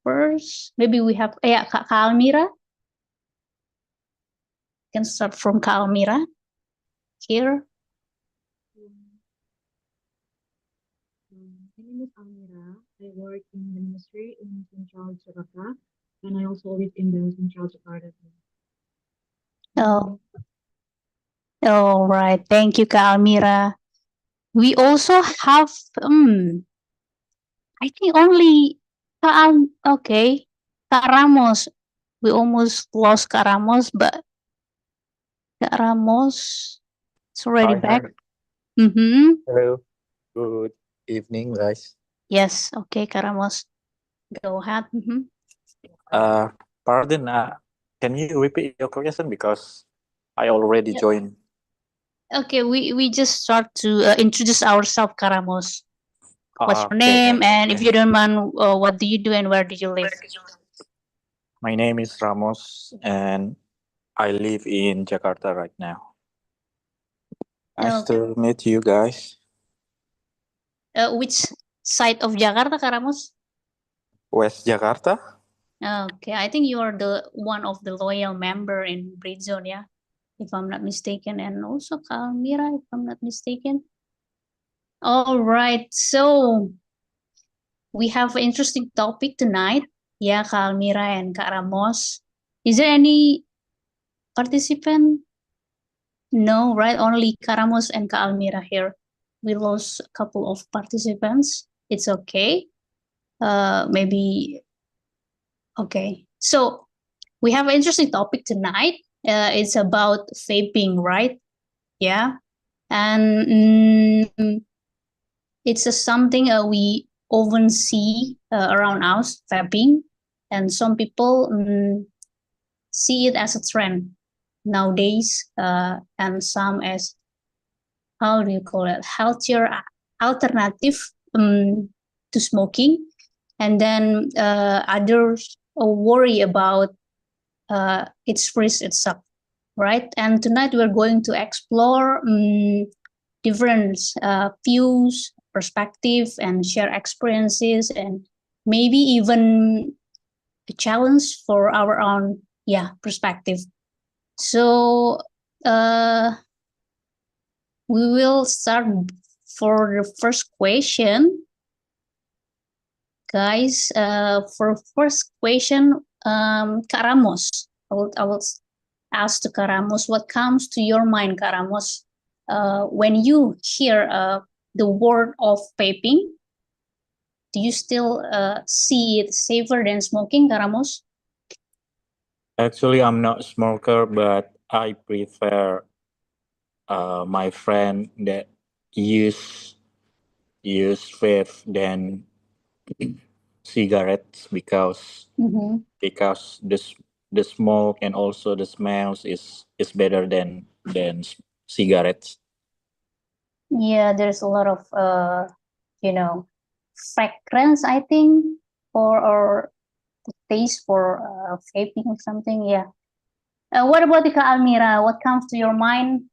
first? Maybe we have Kak Almira. Can start from Kak Almira here. My name is Almira. I work in the ministry in Central Jakarta, and I also live in the Central Jakarta. Oh, all right. Thank you, Kak Almira. We also have, I think only okay, Kak Ramos. We almost lost Kak Ramos, but Kak Ramos is already Hi, back. hi. Hello. Good evening, guys. Yes, okay, Kak Ramos. Go ahead. Pardon, can you repeat your question because I already Yep. joined. Okay, we just start to introduce ourselves, Kak Ramos. What's your Okay, name? And if you don't mind, what do you do and where do you live? my name is Ramos and I live in Jakarta right now. Nice Okay. to meet you guys. Which side of Jakarta, Kak Ramos? West Jakarta? Okay, I think you are the one of the loyal member in Britzone, yeah, if I'm not mistaken, and also Kalmira, if I'm not mistaken. All right, so we have an interesting topic tonight. Yeah, Kalmira and Kak Ramos. Is there any participant? No, right? Only Kak Ramos and Kak Almira here. We lost a couple of participants. It's okay. Maybe okay. So we have an interesting topic tonight. It's about vaping, right? Yeah. And it's something we often see around us, vaping. And some people see it as a trend nowadays, and some as, how do you call it, healthier alternative to smoking. And then others worry about its risk itself, right? And tonight we're going to explore different views, perspective, and share experiences, and maybe even a challenge for our own perspective. So we will start for the first question, guys. For first question, Kak Ramos, I will ask to Kak Ramos, what comes to your mind, Kak Ramos, when you hear the word of vaping? Do you still see it safer than smoking, Kak Ramos? Actually, I'm not a smoker, but I prefer my friend that use vape than cigarettes because the smoke and also the smells is better than cigarettes. Yeah, there's a lot of fragrance, I think, or taste for vaping or something. Yeah. What about the Kak Almira? What comes to your mind?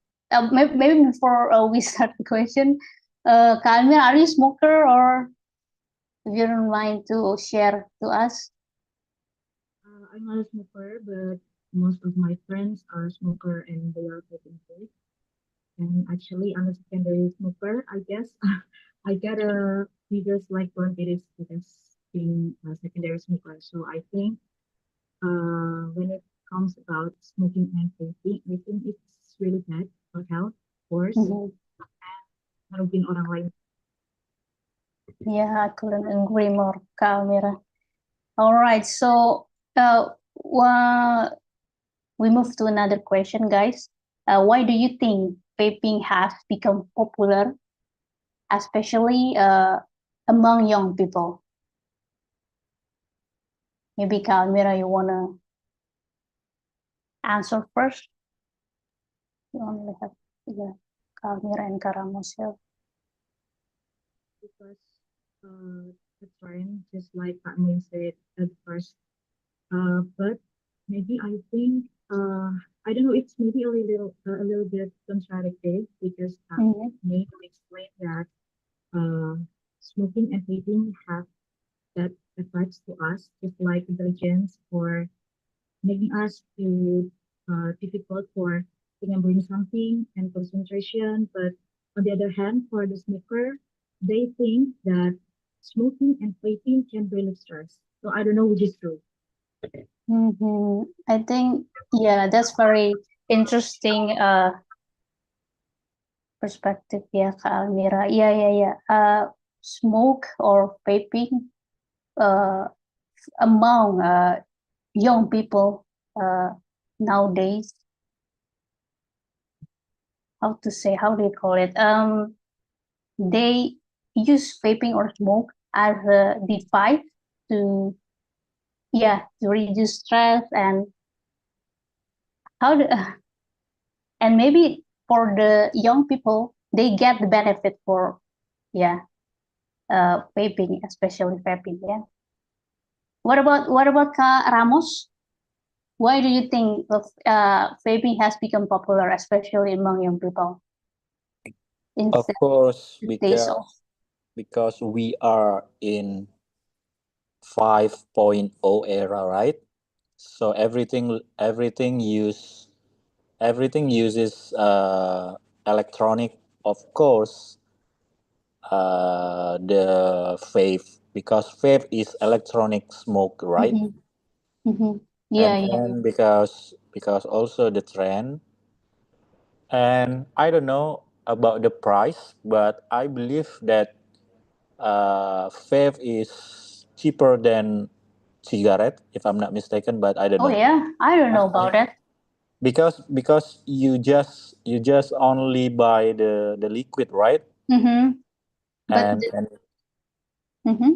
Maybe before we start the question, Kak Almira, are you a smoker, or if you don't mind to share to us? I'm not a smoker, but most of my friends are smoker and they are vaping too. And actually, I'm a secondary smoker, I guess. I got a figures like 20 days because being a secondary smoker. So I think when it comes about smoking and vaping, I think it's really bad for health, of course, Mhm. ngerugin orang lain. Yeah, I couldn't agree more, Kak Almira. All right, so we move to another question, guys. Why do you think vaping has become popular, especially among young people? Maybe Kak Almira, you wanna answer first? You only have, yeah, Kak Almira and Kak Ramos here. Because the trend, just like Kak Min said at first, but maybe I think I don't know. It's maybe a little bit contradictory because Mhm. May explained that smoking and vaping have that effects to us, just like indulgence or making us to difficult for remembering something and concentration. But on the other hand, for the smoker, they think that smoking and vaping can relieve stress. So I don't know which is true. I think, yeah, that's very interesting perspective, yeah, Kak Almira. Yeah. Smoke or vaping uh, among young people nowadays, how do you call it? They use vaping or smoke as a device to, yeah, to reduce stress and how do, and maybe for the young people, they get the benefit for, yeah, vaping, especially vaping, yeah. What about Kak Ramos? Why do you think vaping has become popular, especially among young people, Of instead course, of days of? because we are in 5.0 era, right? So everything uses electronic. Of course, the vape, because vape is electronic smoke, right? Mm-hmm. And Yeah. then because also the trend, and I don't know about the price, but I believe that vape is cheaper than cigarette, if I'm not mistaken, but I don't Oh know. yeah, I don't know about that. Because you just only buy the liquid, right? Mm-hmm. But and and mm-hmm.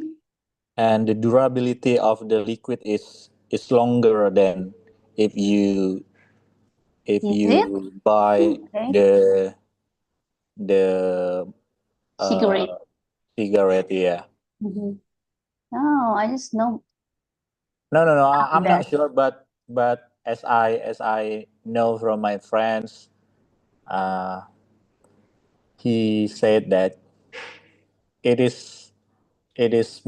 and the durability of the liquid is longer than if you if Is it you buy okay? the uh Cigarette. cigarette. Yeah. Mm-hmm. Oh, I just know No, I'm not that. sure, but as I know from my friends, uh he said that it is it is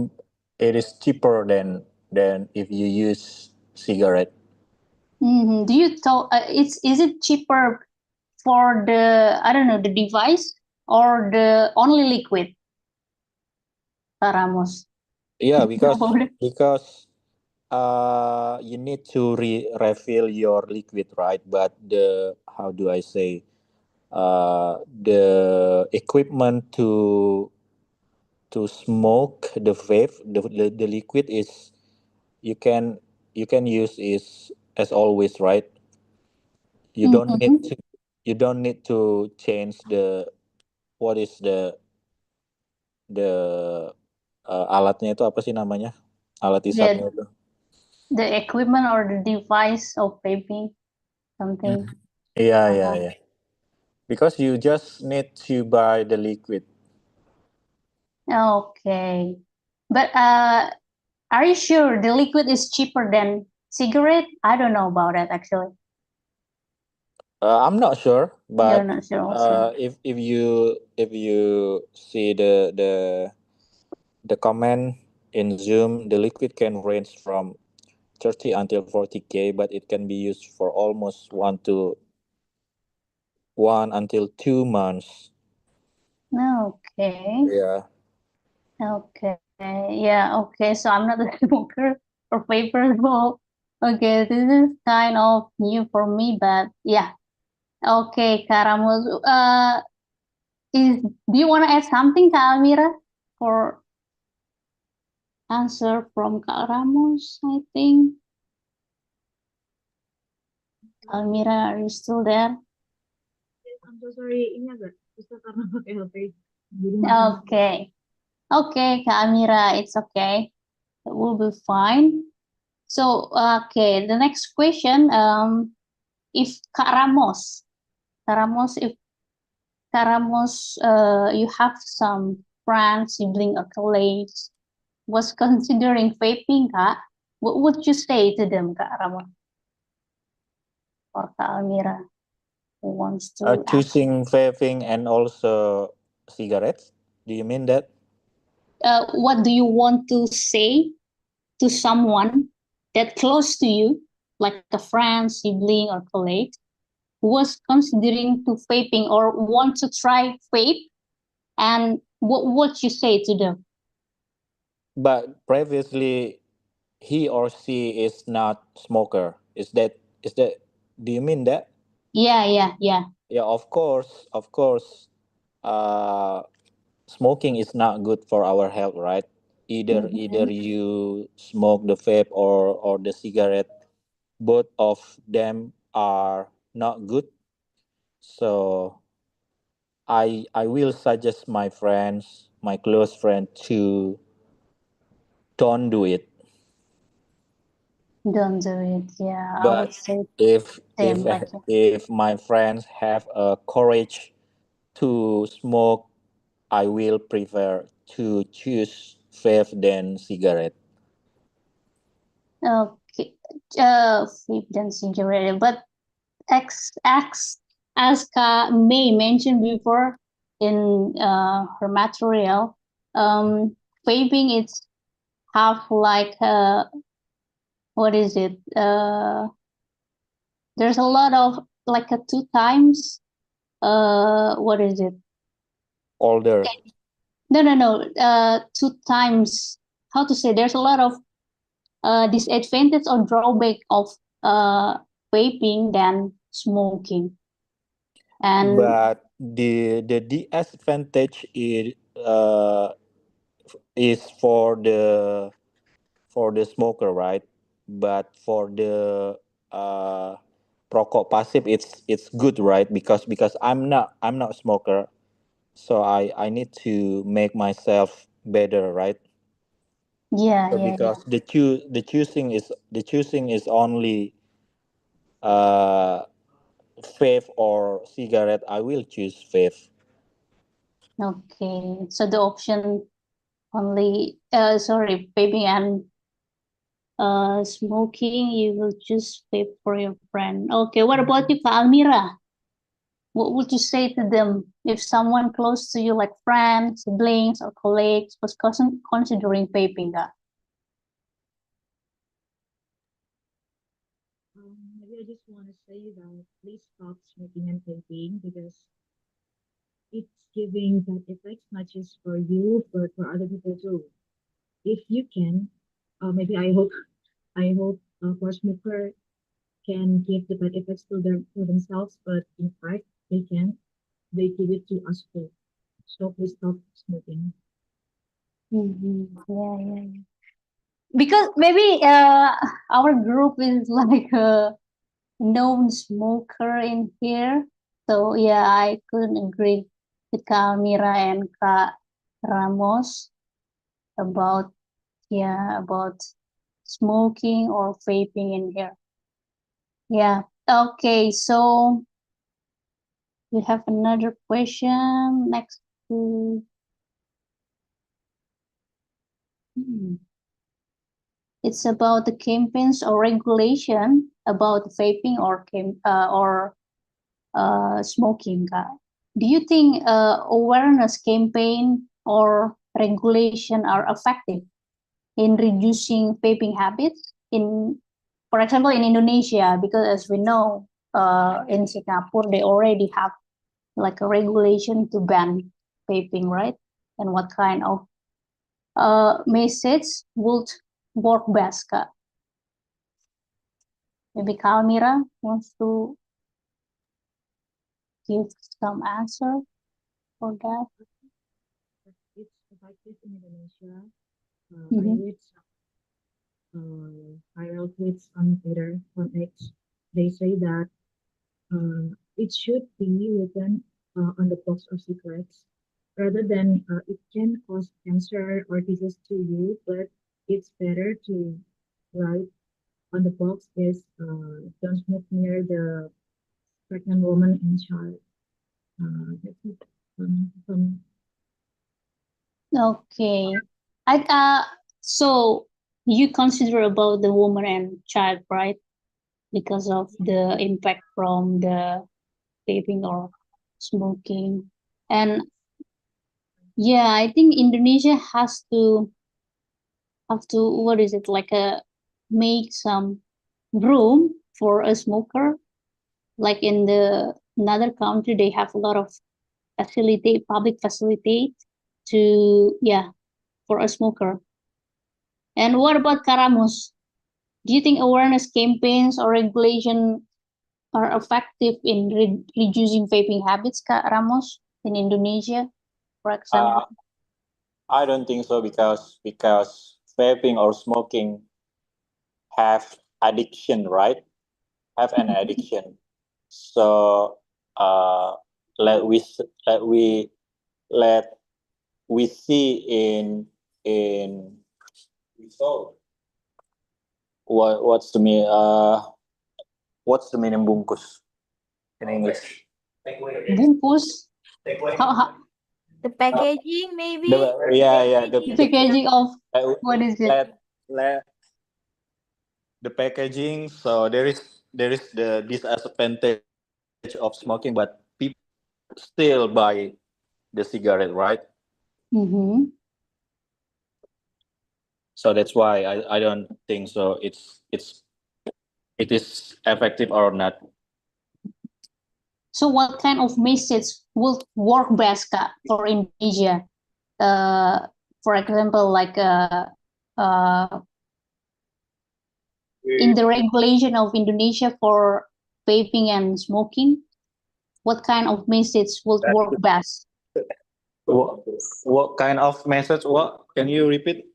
it is cheaper than if you use cigarette. Mm-hmm. Do you tell? Is it cheaper for the, I don't know, the device or the only liquid, Ramos? Yeah, Know because about it? because you need to refill your liquid, right? But the how do I say, the equipment to smoke the vape, the liquid is, you can you can use is as always, right? You don't need Mm-hmm. to you don't need to change the, what is the alatnya itu apa sih namanya, alat The isapnya itu. the equipment or the device of vaping, something. Iya, iya, Uh, iya. Because you just need to buy the liquid. okay, but are you sure the liquid is cheaper than cigarette? I don't know about that actually. I'm not sure, You're but not sure also. if you see the comment in Zoom, the liquid can range from 30 until 40K, but it can be used for almost 1 until 2 months. Okay. Yeah. Okay. Yeah. Okay. So I'm not a smoker or paper smoke. Okay. This is kind of new for me, but yeah. Okay, Karamus. Do you want to add something, Kak Almira, for answer from Kak Ramos? I think. Almira, are you still there? I'm so sorry, ini agak susah karena pakai HP. Jadi mungkin Okay. Okay, Kak Almira, it's okay. It will be fine. So, okay, the next question, if Kak Ramos, if Kak Ramos, you have some friends, sibling, or colleagues was considering vaping, Kak, what would you say to them, Kak Ramos? Or Kak Almira, who wants to ask? Choosing vaping and also cigarettes. Do you mean that? What do you want to say to someone that close to you, like a friend, sibling, or colleague, who was considering to vaping or want to try vape, and what would you say to them? But previously, he or she is not smoker. Is that? Do you mean that? Yeah, yeah, yeah. Yeah, of course, of course. Uh, Smoking is not good for our health, right? Either Mhm. you smoke the vape or the cigarette, both of them are not good. So I will suggest my friends, my close friend, to don't do it. Don't do it. Yeah, I would But say if if same like you. if my friends have a courage to smoke, I will prefer to choose vape than cigarette. Okay, vape dan cigarette, but as May mentioned before in her material, vaping it's have like what is it? There's a lot of like a two times. What is it? Older. No. Two times. How to say? There's a lot of disadvantage or drawback of vaping than smoking. And But the disadvantage is for the smoker, right? But for the uh, perokok pasif, it's good, right? Because I'm not a smoker, so I need to make myself better, right? yeah, So yeah, yeah. because the choosing is only uh vape or cigarette, I will choose vape. Okay. So the option only sorry, vaping and smoking, you will choose vape for your friend. Okay, what about you, Kak Almira? What would you say to them if someone close to you, like friends, siblings, or colleagues, was considering vaping, Kak? maybe I just want to say that please stop smoking and vaping because it's giving bad effects not just for you but for other people too. If you can, maybe I hope for smoker can give the bad effects to themselves, but in fact they can't. They give it to us too. So please stop smoking. Yeah, yeah. Because maybe our group is like a known smoker in here. So yeah, I couldn't agree with Kak Almira and Kak Ramos about about smoking or vaping in here. Yeah. Okay, so we have another question next to it's about the campaigns or regulation about vaping or smoking. Do you think awareness campaign or regulation are effective in reducing vaping habits for example, in Indonesia? Because as we know, in Singapore they already have like a regulation to ban vaping, right? And what kind of message would work best, Kak? Maybe Kalmira wants to give some answer for that. It's effective in Indonesia. I Mhm. read viral tweets on Twitter on X. They say that it should be written on the box of cigarettes rather than it can cause cancer or disease to you, but it's better to write on the box is don't smoke near the pregnant woman and child. That's it from Okay. So you consider about the woman and child, right? Because of the impact from the vaping or smoking. And yeah, I think Indonesia has to what is it like a make some room for a smoker. Like in the another country, they have a lot of public facility to for a smoker. And what about Karamus? Do you think awareness campaigns or regulation are effective in reducing vaping habits, Kak Ramos, in Indonesia, for example? I don't think so because vaping or smoking have addiction, right? Have an addiction. So let we let we let we see in what's the meaning bungkus in English? Bungkus? How The packaging, maybe? the packaging of what is it? Let the packaging. So there is the disadvantage of smoking, but people still buy the cigarette, right? Mm-hmm. So that's why I don't think so. It is effective or not. So what kind of message would work best, Kak, for Indonesia? For example, like in the regulation of Indonesia for vaping and smoking, what kind of message would work best? What kind of message? What can you repeat?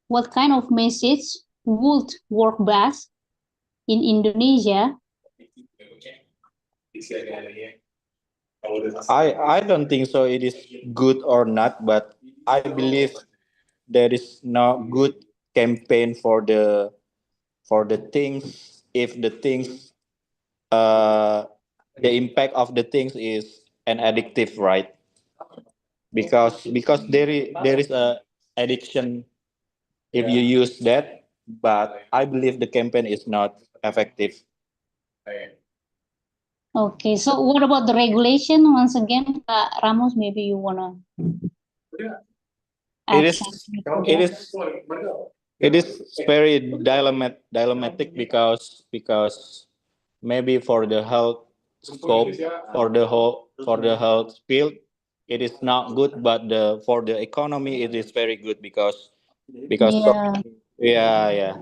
What kind of message would work best in Indonesia? I don't think so. It is good or not, but I believe there is no good campaign for the things if the things the impact of the things is an addictive, right? Because there is a addiction if you use that, but I believe the campaign is not effective. Okay, so what about the regulation? Once again, Kak Ramos, maybe you wanna It add is something to it that? is it is very dilemmatic because maybe for the health scope for the health field it is not good, but the for the economy it is very good because so Yeah. many, yeah.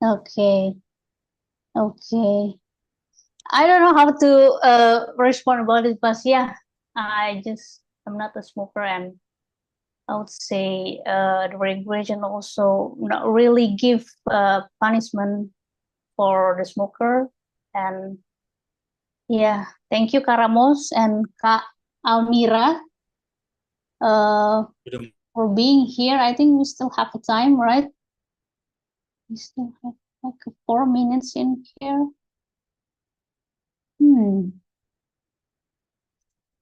Okay. Okay. I don't know how to respond about it, but yeah, I'm not a smoker, and I would say the regulation also not really give punishment for the smoker. And yeah, thank you, Karamos and Kak Almira, for being here. I think we still have a time, right? We still have like 4 minutes in here.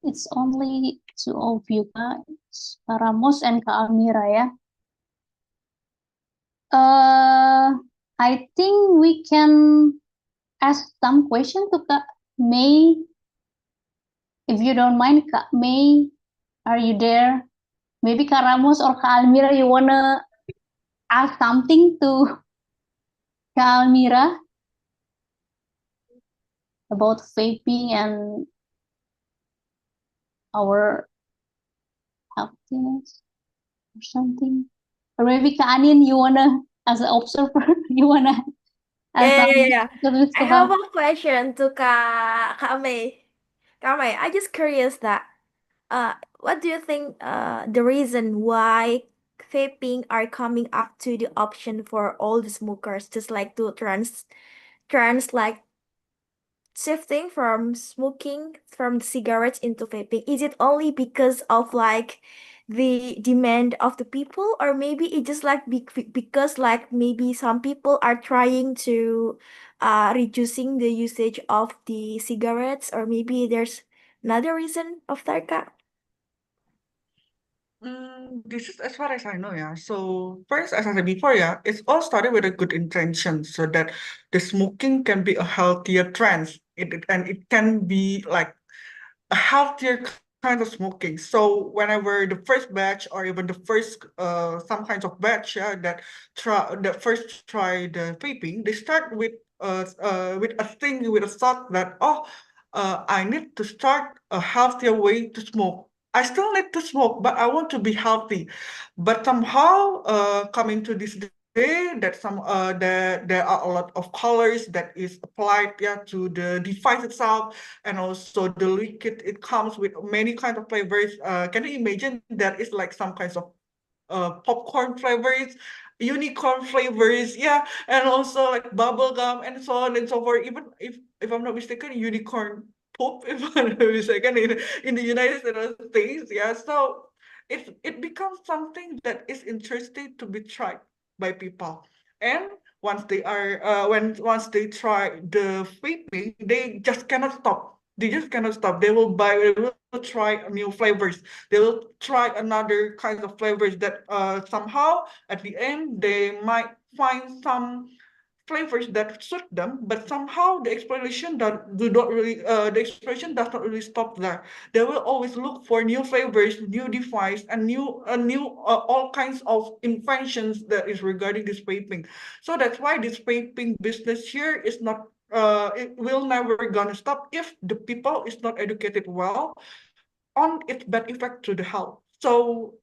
It's only two of you guys, Kak Ramos and Kak Almira, ya. I think we can ask some question to Kak May. If you don't mind, Kak May, are you there? Maybe Kak Ramos or Kak Almira, you wanna ask something to Kak Almira about vaping and our happiness or something. Or maybe Kanin, you wanna, as an observer, you wanna add Yeah. something I to have her? a question to Kak Mei. Kak Mei, I just curious that what do you think the reason why vaping are coming up to the option for all the smokers, just like to trans like shifting from smoking from cigarettes into vaping? Is it only because of like the demand of the people, or maybe it just like because like maybe some people are trying to reducing the usage of the cigarettes, or maybe there's another reason of that, Kak? This is as far as I know, yeah. So first, as I said before, yeah, it's all started with a good intention, so that the smoking can be a healthier trend. And it can be like a healthier kind of smoking. So whenever the first batch or even the first some kinds of batch, yeah, that first try the vaping, they start with a thing, with a thought that, oh, I need to start a healthier way to smoke. I still need to smoke, but I want to be healthy. But somehow, coming to this day, that there are a lot of colors that is applied, yeah, to the device itself, and also the liquid. It comes with many kind of flavors. Can you imagine that is like some kinds of popcorn flavors, unicorn flavors, yeah, and also like bubble gum and so on and so forth. Even if I'm not mistaken, unicorn poop, if I'm not mistaken, in the United States, yeah. So it becomes something that is interesting to be tried by people. And once they try the vaping, they just cannot stop. They just cannot stop. They will try new flavors. They will try another kinds of flavors that somehow at the end they might find some flavors that suit them, but somehow the exploration does not really stop there. They will always look for new flavors, new device, and new all kinds of inventions that is regarding this vaping. So that's why this vaping business here is not it will never gonna stop if the people is not educated well on its bad effect to the health. So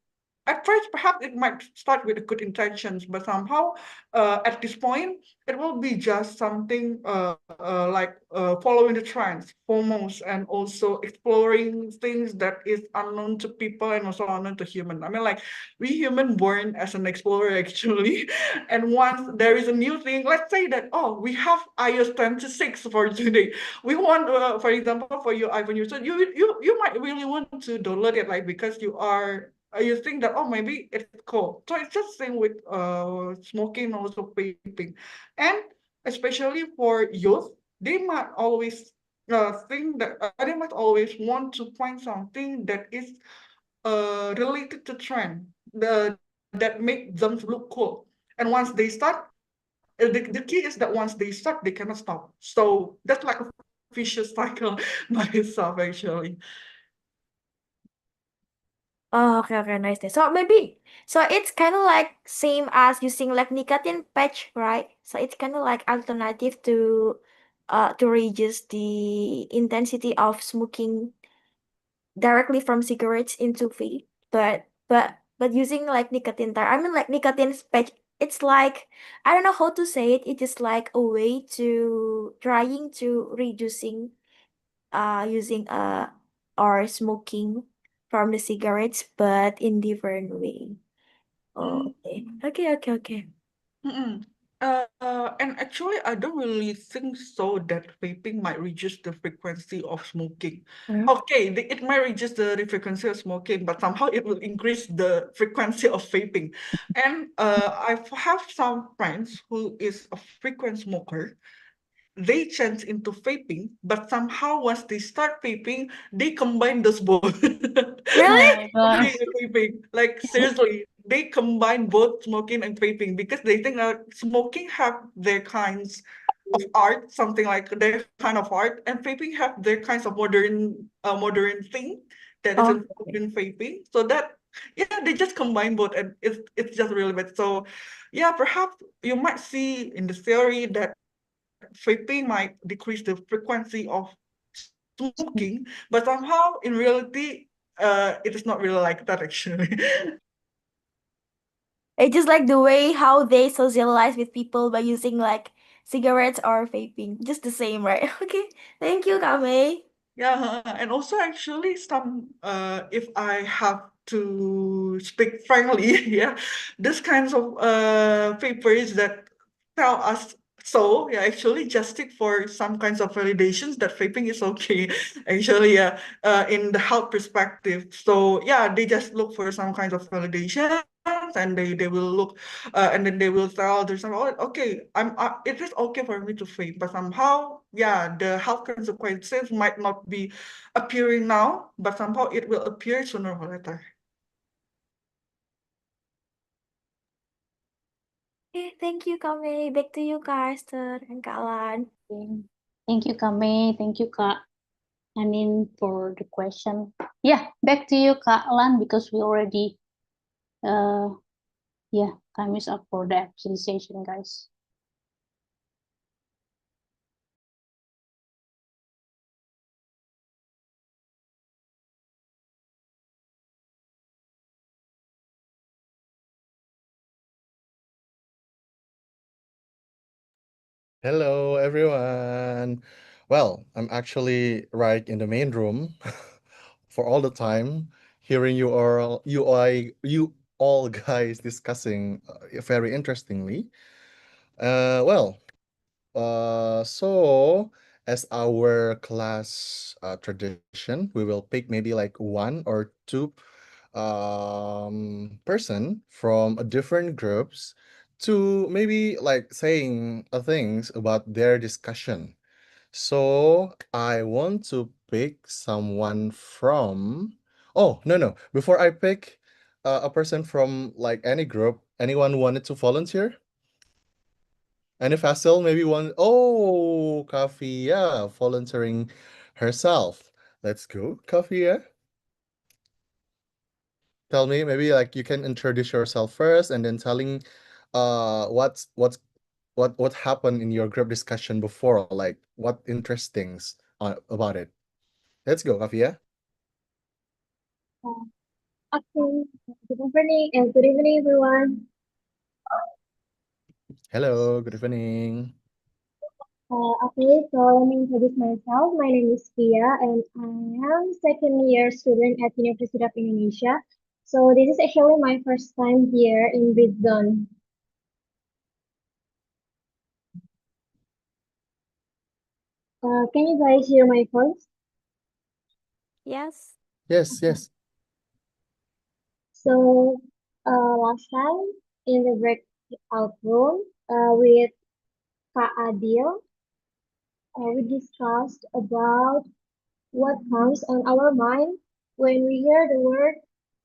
at first, perhaps it might start with good intentions, but somehow at this point, it will be just something following the trends, foremost, and also exploring things that is unknown to people and also unknown to human. I mean, like we human born as an explorer actually, and once there is a new thing, let's say that oh we have iOS 26 for today. We want, for example, for your iPhone user, you might really want to download it, like because you think that oh maybe it's cool. So it's just same with smoking, also vaping, and especially for youth, they might always think that they might always want to find something that is related to trend, that make them look cool. And once they start, the key is that once they start, they cannot stop. So that's like a vicious cycle by itself actually. Oh, okay, nice. So maybe, so it's kind of like same as using like nicotine patch, right? So it's kind of like alternative to reduce the intensity of smoking directly from cigarettes into vape, but using like nicotine tar. I mean like nicotine patch. It's like I don't know how to say it. It is like a way to trying to reducing using or smoking from the cigarettes, but in different way. Oh, Mm, okay. mm-mm. And actually, I don't really think so that vaping might reduce the frequency of smoking. Mhm. Okay, it might reduce the frequency of smoking, but somehow it will increase the frequency of vaping. And I have some friends who is a frequent smoker. They change into vaping, but somehow once they start vaping, they combine those both. Oh Really? my Smoking gosh. and vaping. Like seriously, they combine both smoking and vaping because they think smoking have their kinds of art, something like their kind of art, and vaping have their kinds of modern thing that is Oh, involved in vaping. So that yeah, they just combine both, and it's just really bad. So yeah, perhaps you might see in the theory that vaping might decrease the frequency of smoking, but somehow in reality, it is not really like that actually. It's just like the way how they socialize with people by using like cigarettes or vaping. Just the same, right? Okay. Thank you, Kame. Yeah, and also actually some if I have to speak frankly, yeah, this kinds of papers that tell us so, yeah, actually just stick for some kinds of validations that vaping is okay, actually, yeah, in the health perspective. So yeah, they just look for some kinds of validations and they will look and then they will tell there's some, oh, okay, it is okay for me to vape, but somehow, yeah, the health consequences might not be appearing now, but somehow it will appear sooner or later. Okay, thank you, Kame. Back to you, Kak Esther and Kak Lan. Thank you, Kame. Thank you, Kak Anin, for the question. Yeah, back to you, Kak Lan, because we already, yeah, time is up for the actualization, guys. Hello, everyone. Well, I'm actually right in the main room for all the time, hearing you all guys discussing very interestingly. Well, so as our class tradition, we will pick maybe like one or two person from different groups to maybe like saying things about their discussion. So I want to pick someone from. Oh, no, no. Before I pick a person from like any group, anyone wanted to volunteer? Any Fasil, maybe one. Oh, Kafia volunteering herself. Let's go, Kafia. Tell me, maybe like you can introduce yourself first and then telling what happened in your group discussion before, like what interesting about it. Let's go, Kafia. Okay, good evening, everyone. Hello, good evening. Okay, so let me introduce myself. My name is Pia, and I am second year student at University of Indonesia. So this is actually my first time here in Britzone. Can you guys hear my voice? Yes. Yes, yes. So last time in the breakout room with Kak Adil, we discussed about what comes on our mind when we hear the word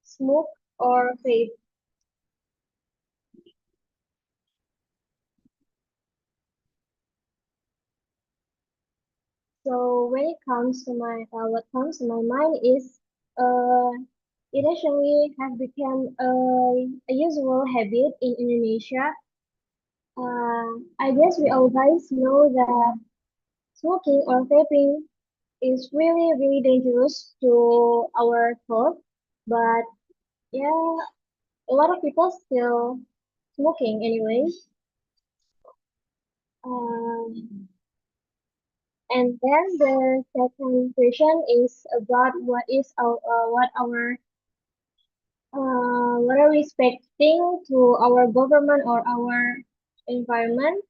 smoke or vape. So when it comes to what comes to my mind is uh, it actually has become a usual habit in Indonesia. I guess we all guys know that smoking or vaping is really really dangerous to our health, but yeah, a lot of people still smoking anyway. Um, and then the second question is about what are we expecting to our government or our environment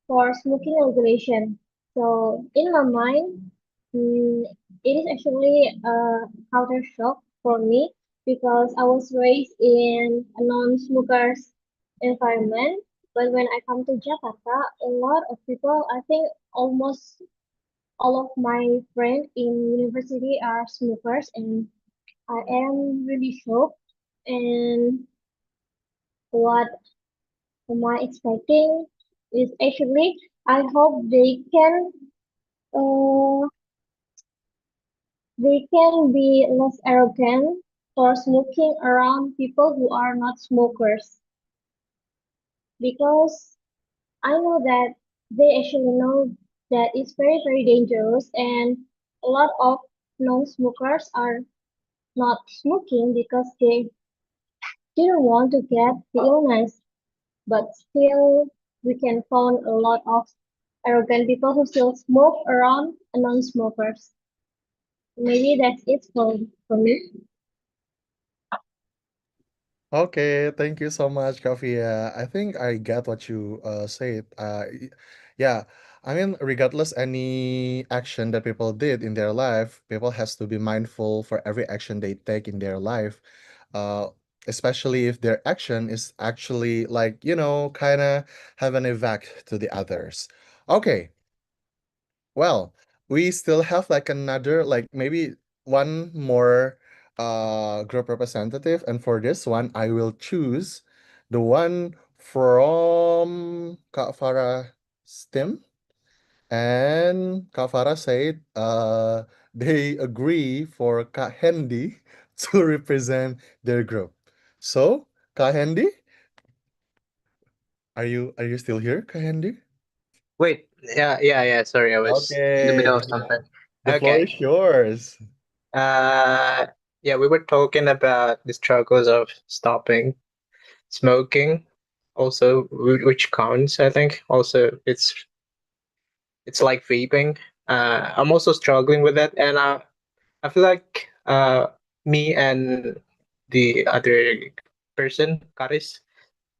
for smoking regulation. So in my mind, it is actually a culture shock for me because I was raised in a non-smokers environment. But when I come to Jakarta, a lot of people, I think almost all of my friends in university are smokers, and I am really shocked. And what am I expecting is actually I hope uh, they can be less arrogant for smoking around people who are not smokers because I know that they actually know that it's very very dangerous and a lot of non-smokers are not smoking because they didn't want to get the illness, but still we can find a lot of arrogant people who still smoke around non-smokers. Maybe that's it for me. Okay, thank you so much, Kavia. I think I get what you said. Yeah, I mean, regardless any action that people did in their life, people has to be mindful for every action they take in their life. Uh, Especially if their action is actually like, kind of have an effect to the others. Okay, well, we still have like another, like maybe one more group representative, and for this one, I will choose the one from Kak Farah's team. And Kak Farah said they agree for Kak Hendy to represent their group. So, Kak Hendy, are you still here, Kak Hendy? Wait, yeah. Sorry, I was in the Okay, middle of something. the floor Okay. is yours. Uh, yeah, we were talking about the struggles of stopping smoking. Also, which counts, I think. Also, it's like vaping. I'm also struggling with that, and I feel like me and the other person, Karis,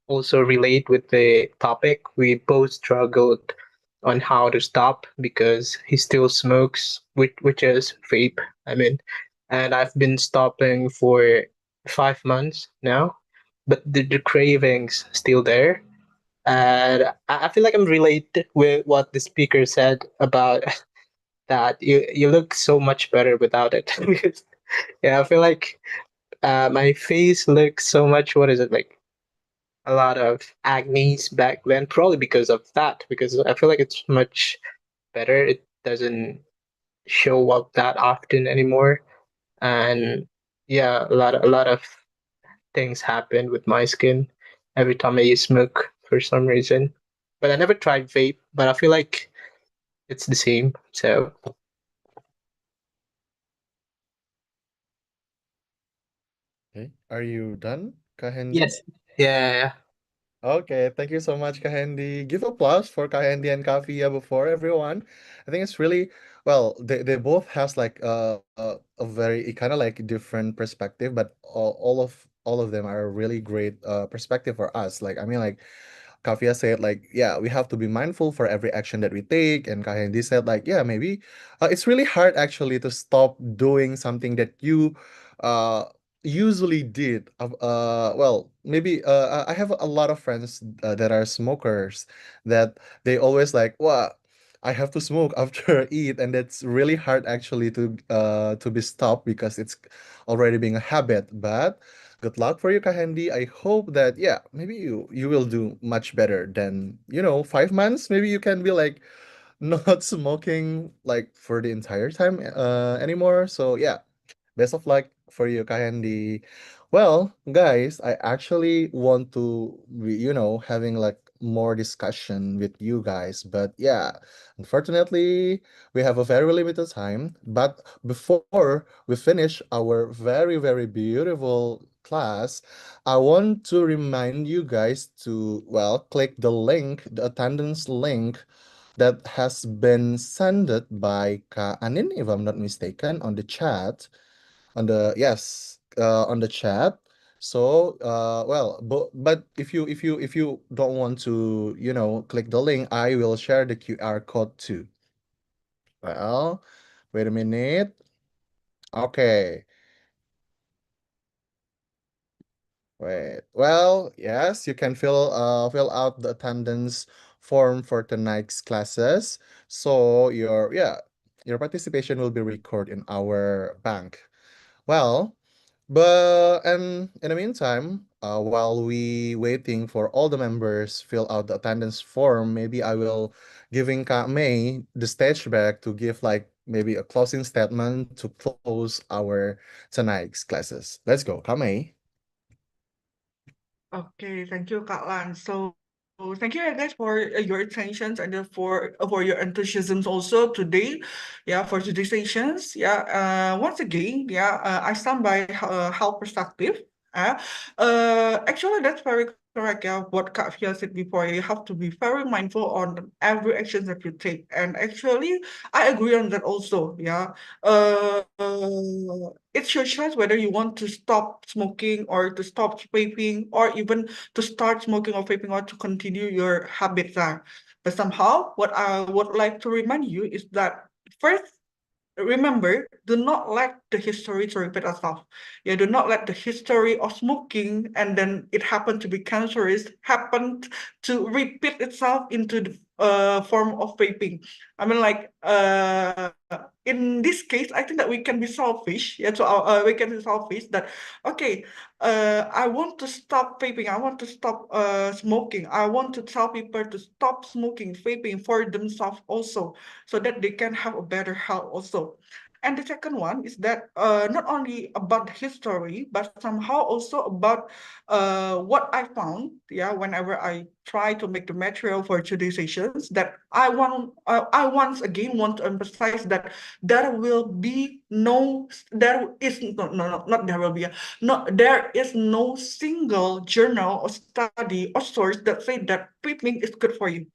also relate with the topic. We both struggled on how to stop because he still smokes, which is vape. I mean, and I've been stopping for 5 months now, but the cravings still there. And I feel like I'm related with what the speaker said about that. You look so much better without it. Because, yeah, I feel like my face looks so much. What is it like? A lot of acne's back then, probably because of that. Because I feel like it's much better. It doesn't show up that often anymore, and yeah, a lot of things happen with my skin every time I smoke for some reason. But I never tried vape. But I feel like it's the same. So Okay, are you done, Kahendi? yes, yeah. Okay, thank you so much, Kahendi. Give applause for Kahendi and Kafia before everyone. I think it's really well. They both has like a very kind of like different perspective, but all of them are a really great perspective for us. Like I mean, like Kavya said, like, yeah, we have to be mindful for every action that we take. And Kahendi said, like, yeah, maybe it's really hard actually to stop doing something that you uh, usually did. Well, maybe I have a lot of friends that are smokers that they always like, well, I have to smoke after I eat, and that's really hard actually to be stopped because it's already being a habit. But good luck for you, Kahendi. I hope that yeah, maybe you will do much better than 5 months. Maybe you can be like not smoking like for the entire time anymore. So yeah, best of luck for you, Kahendi. Well, guys, I actually want to be, having like more discussion with you guys, but yeah, unfortunately, we have a very limited time. But before we finish our very, very beautiful class, I want to remind you guys to, well, click the link, the attendance link that has been sent by Ka Anin, if I'm not mistaken, on the chat on the chat. So well, but if you don't want to click the link, I will share the QR code too. Well, wait a minute. Okay, wait. Well, yes, you can fill out the attendance form for tonight's classes. So your participation will be recorded in our bank. Well, but and in the meantime, while we waiting for all the members fill out the attendance form, maybe I will giving Kak May the stage back to give like maybe a closing statement to close our tonight's classes. Let's go, Kak May. Okay, thank you, Kak Lan. So thank you guys for your attentions and for your enthusiasm also today. Yeah, for today's sessions. Yeah, once again, yeah, I stand by health perspective. Uh, Actually, that's very correct. Yeah, what Kak Fia said before, you have to be very mindful on every action that you take. And actually, I agree on that also. Yeah, it's your choice whether you want to stop smoking or to stop vaping or even to start smoking or vaping or to continue your habits are. But somehow, what I would like to remind you is that first, remember, do not let the history to repeat itself. Yeah, do not let the history of smoking and then it happened to be cancerous happened to repeat itself into the form of vaping. I mean, like in this case, I think that we can be selfish. Yeah, we can be selfish that okay, I want to stop vaping. I want to stop smoking. I want to tell people to stop smoking, vaping for themselves also so that they can have a better health also. And the second one is that not only about the history, but somehow also about what I found, yeah, whenever I try to make the material for today's sessions, that I once again want to emphasize that there is not there will be, not there is no single journal or study or source that say that vaping is good for you.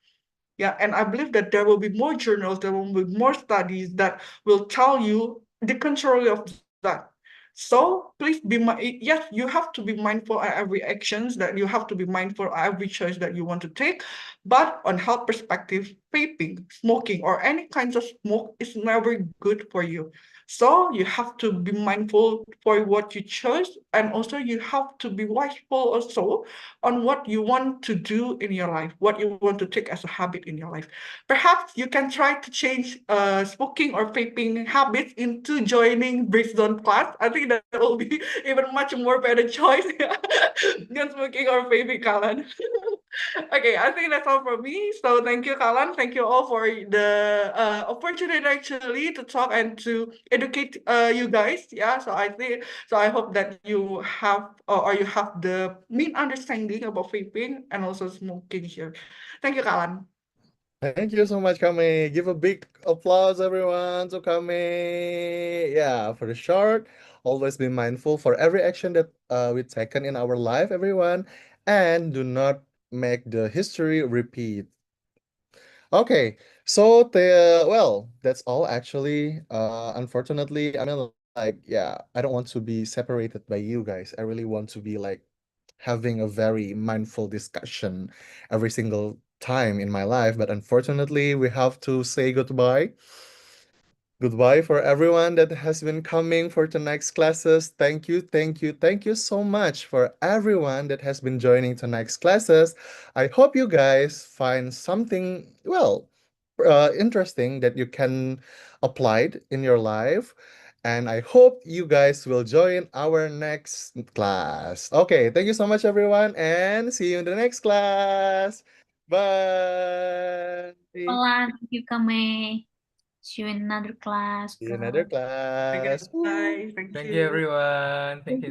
Yeah, and I believe that there will be more journals, there will be more studies that will tell you the contrary of that. So please yes, you have to be mindful at every actions, that you have to be mindful at every choice that you want to take. But on health perspective, vaping, smoking, or any kinds of smoke is never good for you. So you have to be mindful for what you chose, and also you have to be watchful also on what you want to do in your life, what you want to take as a habit in your life. Perhaps you can try to change smoking or vaping habits into joining Britzone class. I think that will be even much more better choice than smoking or vaping, Kalan. Okay, I think that's all from me. So thank you, Kalan. Thank you all for the opportunity actually to talk and to educate you guys. Yeah, so I hope that you have or you have the main understanding about vaping and also smoking here. Thank you, Kalan. Thank you so much, Kame. Give a big applause, everyone, to Kame. Yeah, for the short, always be mindful for every action that we taken in our life, everyone, and do not make the history repeat. Okay, so well, that's all actually. Unfortunately, I mean, like, yeah, I don't want to be separated by you guys. I really want to be like having a very mindful discussion every single time in my life, but unfortunately, we have to say goodbye. Goodbye for everyone that has been coming for tonight's classes. Thank you, thank you, thank you so much for everyone that has been joining tonight's classes. I hope you guys find something, well, interesting that you can apply it in your life. And I hope you guys will join our next class. Okay, thank you so much, everyone, and see you in the next class. Bye. See Hola, thank you, Kame. See you in another class. you in another Okay, class. Woo. bye. Thank Thank you, you. everyone. Thank Thank you.